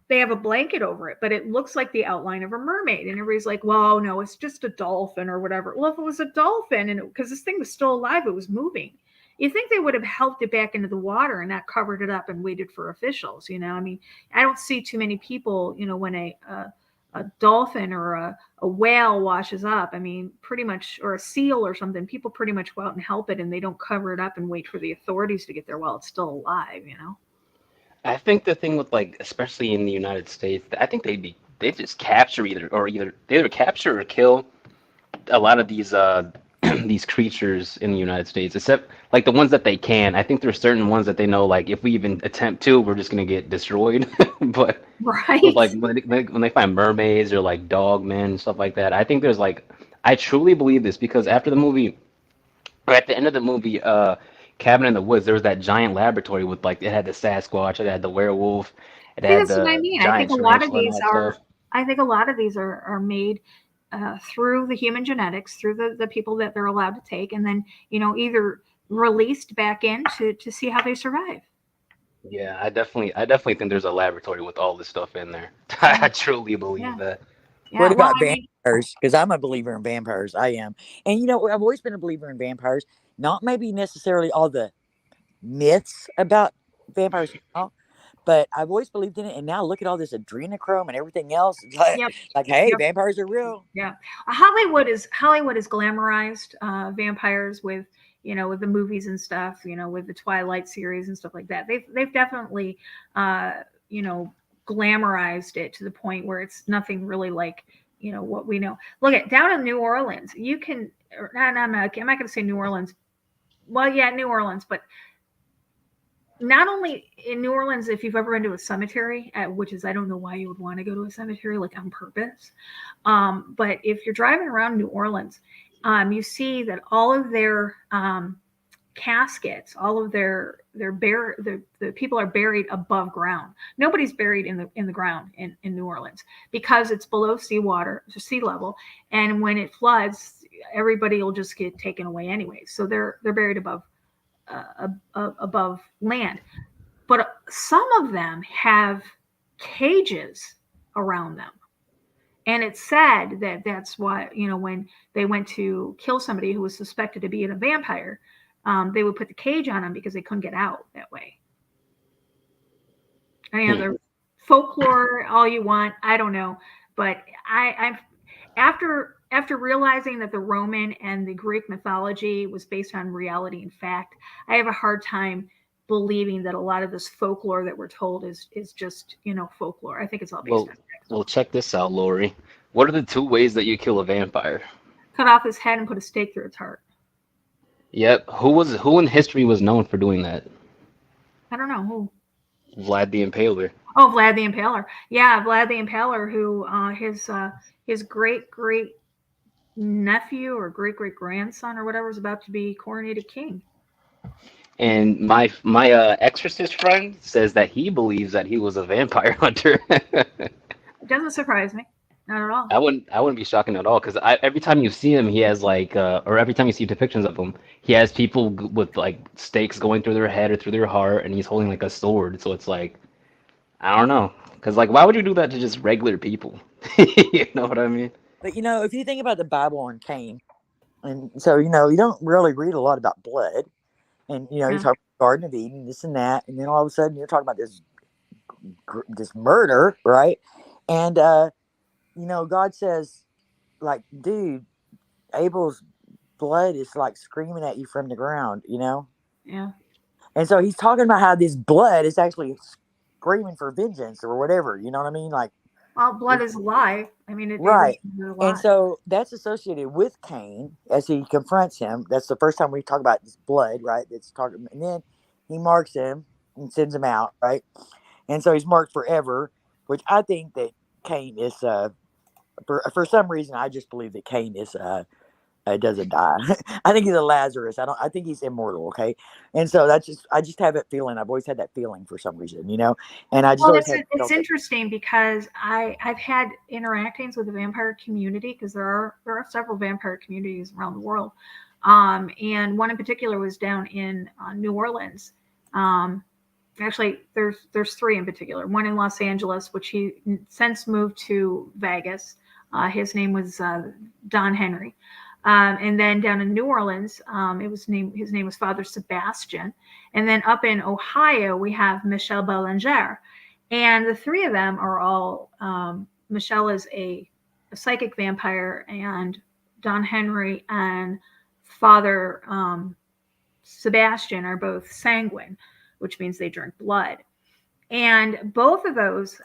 S3: they have a blanket over it, but it looks like the outline of a mermaid, and everybody's like, well, no, it's just a dolphin or whatever. Well, if it was a dolphin, and because this thing was still alive, it was moving, you think they would have helped it back into the water and not covered it up and waited for officials. I mean, I don't see too many people, when a dolphin or a whale washes up, I mean, pretty much, or a seal or something, people pretty much go out and help it, and they don't cover it up and wait for the authorities to get there while it's still alive.
S6: I think the thing with, like, especially in the United States, I think they just capture they either capture or kill a lot of these these creatures in the United States, except like the ones that they can. I think there's certain ones that they know, like, if we even attempt to, we're just gonna get destroyed. But
S3: right,
S6: like when they find mermaids or like dogmen and stuff like that, I think there's like, I truly believe this because after the movie, or at the end of the movie, Cabin in the Woods, there was that giant laboratory with, like, it had the Sasquatch, it had the werewolf, it had
S3: that's what I
S6: the
S3: mean.
S6: giant tarantula.
S3: I think a lot of these are made through the human genetics, through the people that they're allowed to take, and then either released back in to see how they survive.
S6: Yeah, I definitely think there's a laboratory with all this stuff in there. I truly believe that.
S3: Yeah,
S7: what about vampires? Because I'm a believer in vampires. I am. And I've always been a believer in vampires. Not maybe necessarily all the myths about vampires now, but I've always believed in it. And now look at all this adrenochrome and everything else. It's
S3: Yep.
S7: like, hey,
S3: Yep.
S7: vampires are real.
S3: Yeah. Hollywood is glamorized vampires with, with the movies and stuff, with the Twilight series and stuff like that. They've definitely glamorized it to the point where it's nothing really like, what we know. Look at down in New Orleans, you can, I'm not going to say New Orleans. Well, yeah, New Orleans, but not only in New Orleans, if you've ever been to a cemetery, which is, I don't know why you would want to go to a cemetery like on purpose. But if you're driving around New Orleans, you see that all of their caskets, all of the people are buried above ground. Nobody's buried in the ground in New Orleans because it's below sea level. And when it floods, everybody will just get taken away anyway. So they're buried above land, but some of them have cages around them, and it's said that that's why when they went to kill somebody who was suspected to be a vampire, they would put the cage on them because they couldn't get out that way. Any other folklore, all you want, I don't know, but I'm after realizing that the Roman and the Greek mythology was based on reality and fact, I have a hard time believing that a lot of this folklore that we're told is just, folklore. I think it's all based on fact.
S6: Well, check this out, Lori. What are the 2 ways that you kill a vampire?
S3: Cut off his head and put a stake through its heart.
S6: Yep. Who in history was known for doing that?
S3: I don't know who.
S6: Vlad the Impaler.
S3: Oh, Vlad the Impaler. Yeah, Vlad the Impaler, who his great nephew or great grandson or whatever was about to be coronated king.
S6: And my exorcist friend says that he believes that he was a vampire hunter.
S3: It doesn't surprise me, not at all.
S6: I wouldn't be shocking at all, because every time you see him, he has or every time you see depictions of him, he has people with like stakes going through their head or through their heart, and he's holding like a sword. So it's like, I don't know, because like, why would you do that to just regular people? You know what I mean?
S7: But if you think about the Bible and Cain, and so you don't really read a lot about blood, and you talk about the Garden of Eden, this and that, and then all of a sudden you're talking about this murder, right? And God says, like, dude, Abel's blood is like screaming at you from the ground,
S3: Yeah.
S7: And so he's talking about how this blood is actually screaming for vengeance or whatever, you know what I mean? Like,
S3: well, blood is alive. I mean,
S7: right.
S3: It is alive.
S7: And so that's associated with Cain as he confronts him. That's the first time we talk about this blood, right? That's talking, and then he marks him and sends him out, right? And so he's marked forever, which I think that Cain is for some reason I just believe that Cain is doesn't die. I think he's a Lazarus. I think he's immortal. Okay. And so I just have that feeling. I've always had that feeling for some reason, and I just always
S3: it's interesting because I've had interactions with the vampire community, because there are several vampire communities around the world. And one in particular was down in New Orleans. Actually, there's 3 in particular. One in Los Angeles, which he since moved to Vegas. His name was Don Henry. And then down in New Orleans, his name was Father Sebastian. And then up in Ohio, we have Michelle Belanger. And the 3 of them are all, Michelle is a psychic vampire, and Don Henry and Father Sebastian are both sanguine, which means they drink blood. And both of those,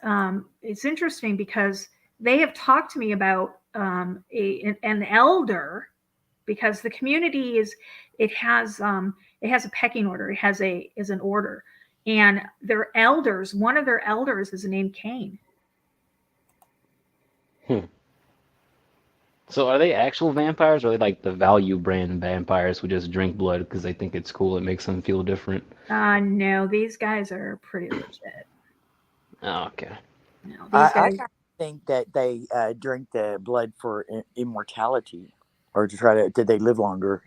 S3: it's interesting because they have talked to me about an elder, because the community has a pecking order. It has an order, and their elders, one of their elders is named Cain.
S6: So are they actual vampires, or are they like the value brand vampires who just drink blood because they think it's cool? It makes them feel different.
S3: No, these guys are pretty legit.
S6: Oh, okay.
S3: No,
S7: I think that they drink the blood for immortality, or to try to, did they live longer,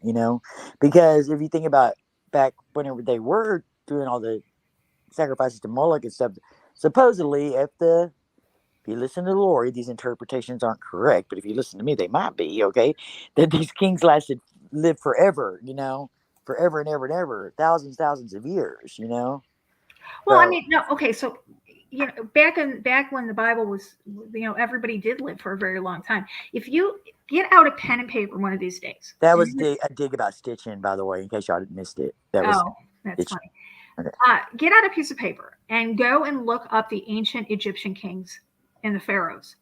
S7: because if you think about back whenever they were doing all the sacrifices to Moloch and stuff, supposedly if you listen to Lori, these interpretations aren't correct, but if you listen to me, they might be, okay, that these kings lived forever, forever and ever and ever, thousands of years, you know.
S3: Well, I
S7: So
S3: mean, no, okay, so back when the Bible was, everybody did live for a very long time. If you get out a pen and paper one of these days,
S7: that
S3: and
S7: was
S3: you-
S7: a dig about stitching, by the way, in case y'all missed it. That was
S3: oh, that's
S7: stitching.
S3: funny.
S7: Okay.
S3: Get out a piece of paper and go and look up the ancient Egyptian kings and the pharaohs,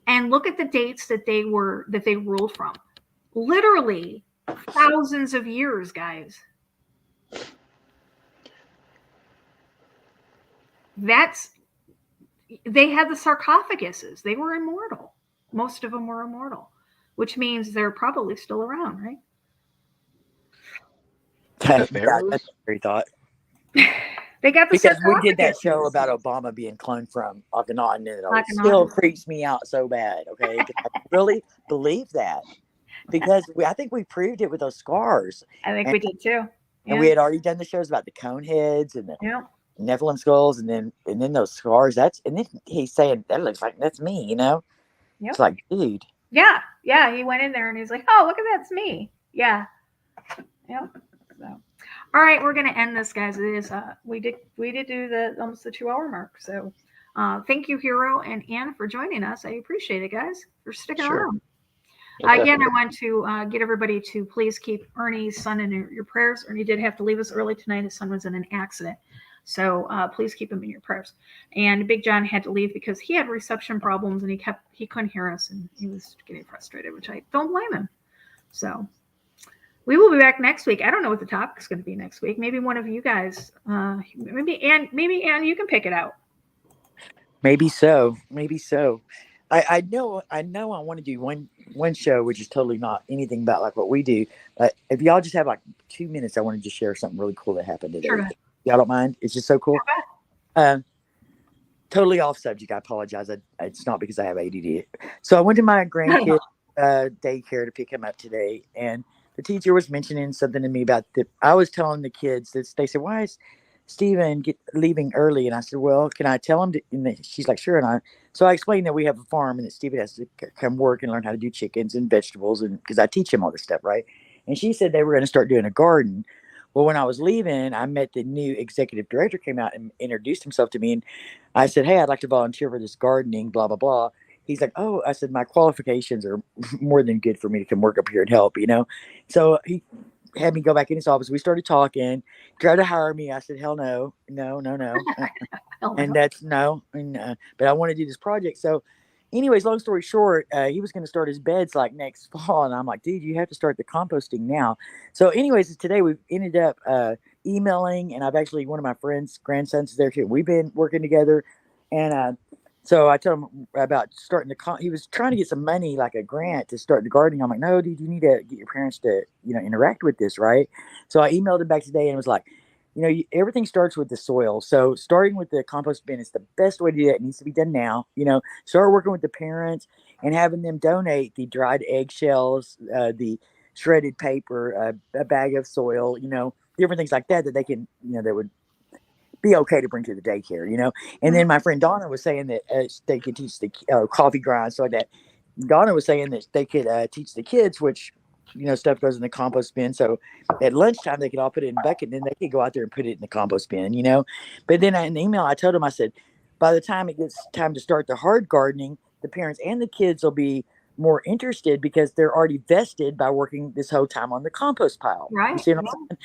S3: and look at the dates that they ruled from. Literally thousands of years, guys. They had the sarcophaguses. They were immortal. Most of them were immortal, which means they're probably still around, right?
S7: Yeah, that's a great thought.
S3: They got the
S7: because we did that
S3: sarcophaguses.
S7: show about Obama being cloned from Akhenaten, and it
S3: Akhenaten.
S7: still creeps me out so bad. Okay, 'cause I really believe that because I think we proved it with those scars.
S3: I think we did too.
S7: And we had already done the shows about the cone heads and the
S3: Yeah.
S7: Nephilim skulls, and then those scars. And then he's saying that looks like that's me. You know,
S3: Yep.
S7: it's like, dude.
S3: Yeah. He went in there and he's like, "Oh, look at that's me." Yeah. Yep. So, all right, we're gonna end this, guys. It is we did do the almost the 2 hour mark. So, thank you, Hero and Ann, for joining us. I appreciate it, guys, for sticking around. Again, I want to get everybody to please keep Ernie's son in your prayers. Ernie did have to leave us early tonight. His son was in an accident. So please keep him in your prayers. And Big John had to leave because he had reception problems and he couldn't hear us and he was getting frustrated, which I don't blame him. So we will be back next week. I don't know what the topic is going to be next week. Maybe one of you guys, maybe Ann, you can pick it out.
S7: Maybe so. I know I want to do one show which is totally not anything about like what we do. But if y'all just have like 2 minutes, I want to just share something really cool that happened today.
S3: Sure.
S7: Y'all don't mind? It's just so cool. Totally off subject. I apologize. It's not because I have ADD. So I went to my grandkid daycare to pick him up today, and the teacher was mentioning something to me about I was telling the kids that they said, "Why is Steven leaving early?" And I said, "Well, can I tell him?" And she's like, "Sure." And so I explained that we have a farm and that Steven has to come work and learn how to do chickens and vegetables, and because I teach him all this stuff, right? And she said they were going to start doing a garden. Well, when I was leaving, I met the new executive director, came out and introduced himself to me. And I said, "Hey, I'd like to volunteer for this gardening, blah, blah, blah." He's like, "Oh," I said, "my qualifications are more than good for me to come work up here and help, you know?" So he had me go back in his office. We started talking, tried to hire me. I said, "Hell no, no." And that's no. But I want to do this project. So anyways, long story short, he was going to start his beds like next fall. And I'm like, "Dude, you have to start the composting now." So anyways, today we've ended up emailing, and I've actually, one of my friends' grandsons is there too. We've been working together. And so I told him about starting he was trying to get some money, like a grant to start the gardening. I'm like, "No, dude, you need to get your parents to, interact with this." Right. So I emailed him back today and was like, everything starts with the soil. So starting with the compost bin is the best way to do that. It needs to be done now. Start working with the parents and having them donate the dried eggshells, the shredded paper, a bag of soil, different things like that they can, that would be okay to bring to the daycare, And then my friend Donna was saying that they could teach the coffee grind, so like that. Donna was saying that they could teach the kids, which, stuff goes in the compost bin. So at lunchtime, they could all put it in a bucket, and then they could go out there and put it in the compost bin, But then in the email, I told them, I said, by the time it gets time to start the hard gardening, the parents and the kids will be more interested because they're already vested by working this whole time on the compost pile.
S3: Right.
S7: You see what I'm saying?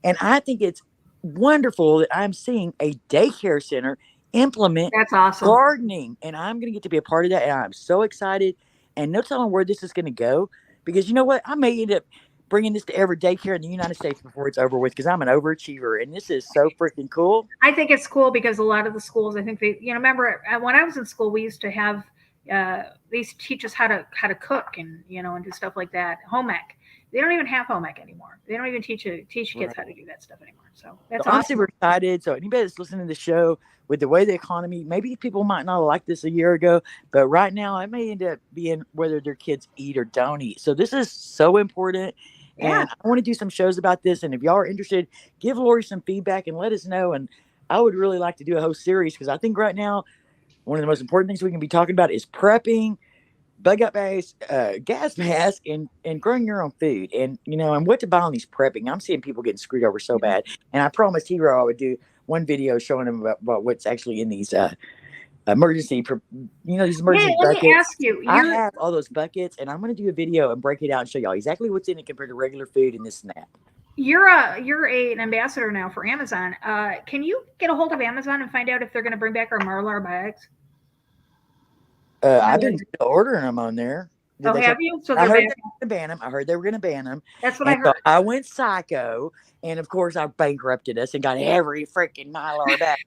S7: And I think it's wonderful that I'm seeing a daycare center implement
S3: That's awesome.
S7: gardening, and I'm going to get to be a part of that. And I'm so excited, and no telling where this is going to go, because you know what? I may end up bringing this to every daycare in the United States before it's over with, because I'm an overachiever, and this is so freaking cool.
S3: I think it's cool because a lot of the schools, I think they, remember when I was in school, we used to have, they used to teach us how to cook and, and do stuff like that. Home ec. They don't even have home ec anymore. They don't even teach kids how to do that stuff anymore. So that's
S7: honestly,
S3: awesome.
S7: we're excited. So anybody that's listening to the show, with the way the economy, maybe people might not have liked this a year ago, but right now it may end up being whether their kids eat or don't eat. So this is so important.
S3: Yeah.
S7: And I want to do some shows about this. And if y'all are interested, give Lori some feedback and let us know. And I would really like to do a whole series, because I think right now, one of the most important things we can be talking about is prepping, bug out bags, gas mask, and growing your own food. And, and what to buy on these prepping. I'm seeing people getting screwed over so bad. And I promised Hero I would do one video showing him about what's actually in these emergency, these emergency buckets.
S3: Let me ask you.
S7: I have all those buckets, and I'm going to do a video and break it out and show y'all exactly what's in it compared to regular food and this and that.
S3: You're an ambassador now for Amazon. Can you get a hold of Amazon and find out if they're going to bring back our Marlar bags?
S7: I've been ordering them on there.
S3: Have you? So
S7: I heard they were going to ban them. I heard they were going to ban them.
S3: That's what I heard. So
S7: I went psycho, and of course I bankrupted us and got every freaking Mylar bag.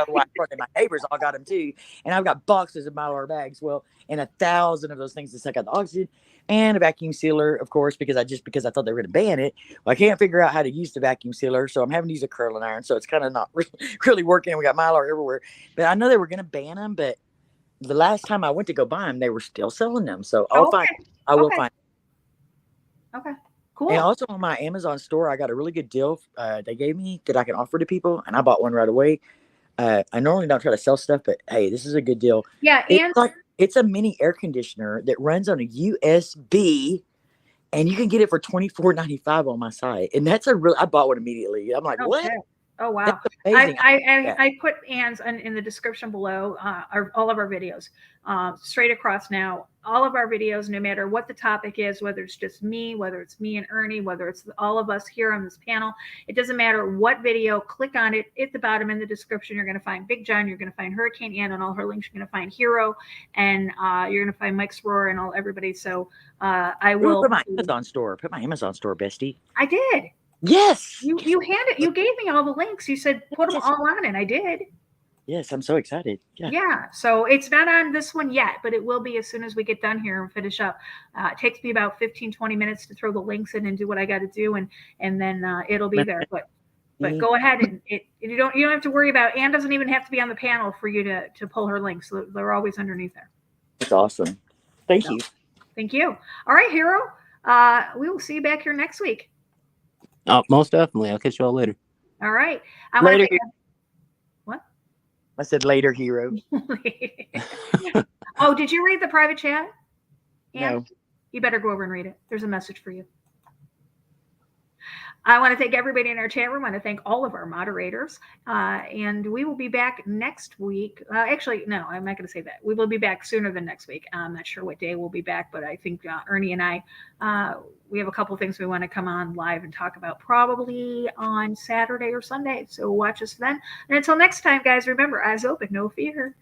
S7: My neighbors all got them too, and I've got boxes of Mylar bags. Well, and 1,000 of those things to suck out the oxygen, and a vacuum sealer, of course, because I thought they were going to ban it. Well, I can't figure out how to use the vacuum sealer, so I'm having to use a curling iron. So it's kind of not really working. We got Mylar everywhere, but I know they were going to ban them. But the last time I went to go buy them, they were still selling them. So I will find.
S3: Okay. Cool.
S7: And also on my Amazon store, I got a really good deal they gave me that I can offer to people, and I bought one right away. I normally don't try to sell stuff, but hey, this is a good deal.
S3: Yeah,
S7: it's a mini air conditioner that runs on a USB, and you can get it for $24.95 on my site. And that's I bought one immediately. I'm like, what?
S3: Shit. Oh wow! I put Ann's in the description below all of our videos, straight across now. All of our videos, no matter what the topic is, whether it's just me, whether it's me and Ernie, whether it's all of us here on this panel, it doesn't matter what video. Click on it at the bottom in the description. You're going to find Big John. You're going to find Hurricane Ann and all her links. You're going to find Hero, and you're going to find Mike's Roar and everybody. So I will
S7: put my Amazon store. Put my Amazon store, bestie.
S3: I did.
S7: Yes.
S3: You gave me all the links. You said put them all on, and I did.
S7: Yes, I'm so excited.
S3: Yeah. So it's not on this one yet, but it will be as soon as we get done here and finish up. It takes me about 15-20 minutes to throw the links in and do what I got to do, and then it'll be there. But go ahead and you don't have to worry about. Ann doesn't even have to be on the panel for you to pull her links. So they're always underneath there.
S7: That's awesome. Thank you.
S3: Thank you. All right, Hero. We will see you back here next week.
S6: Oh, most definitely. I'll catch you all later.
S3: All right.
S7: Later.
S3: What?
S7: I said later, Hero.
S3: Oh, did you read the private chat?
S7: No.
S3: You better go over and read it. There's a message for you. I want to thank everybody in our chat room. I want to thank all of our moderators. And we will be back next week. Actually, no, I'm not going to say that. We will be back sooner than next week. I'm not sure what day we'll be back, but I think Ernie and I, we have a couple things we want to come on live and talk about probably on Saturday or Sunday. So watch us then. And until next time, guys, remember, eyes open, no fear.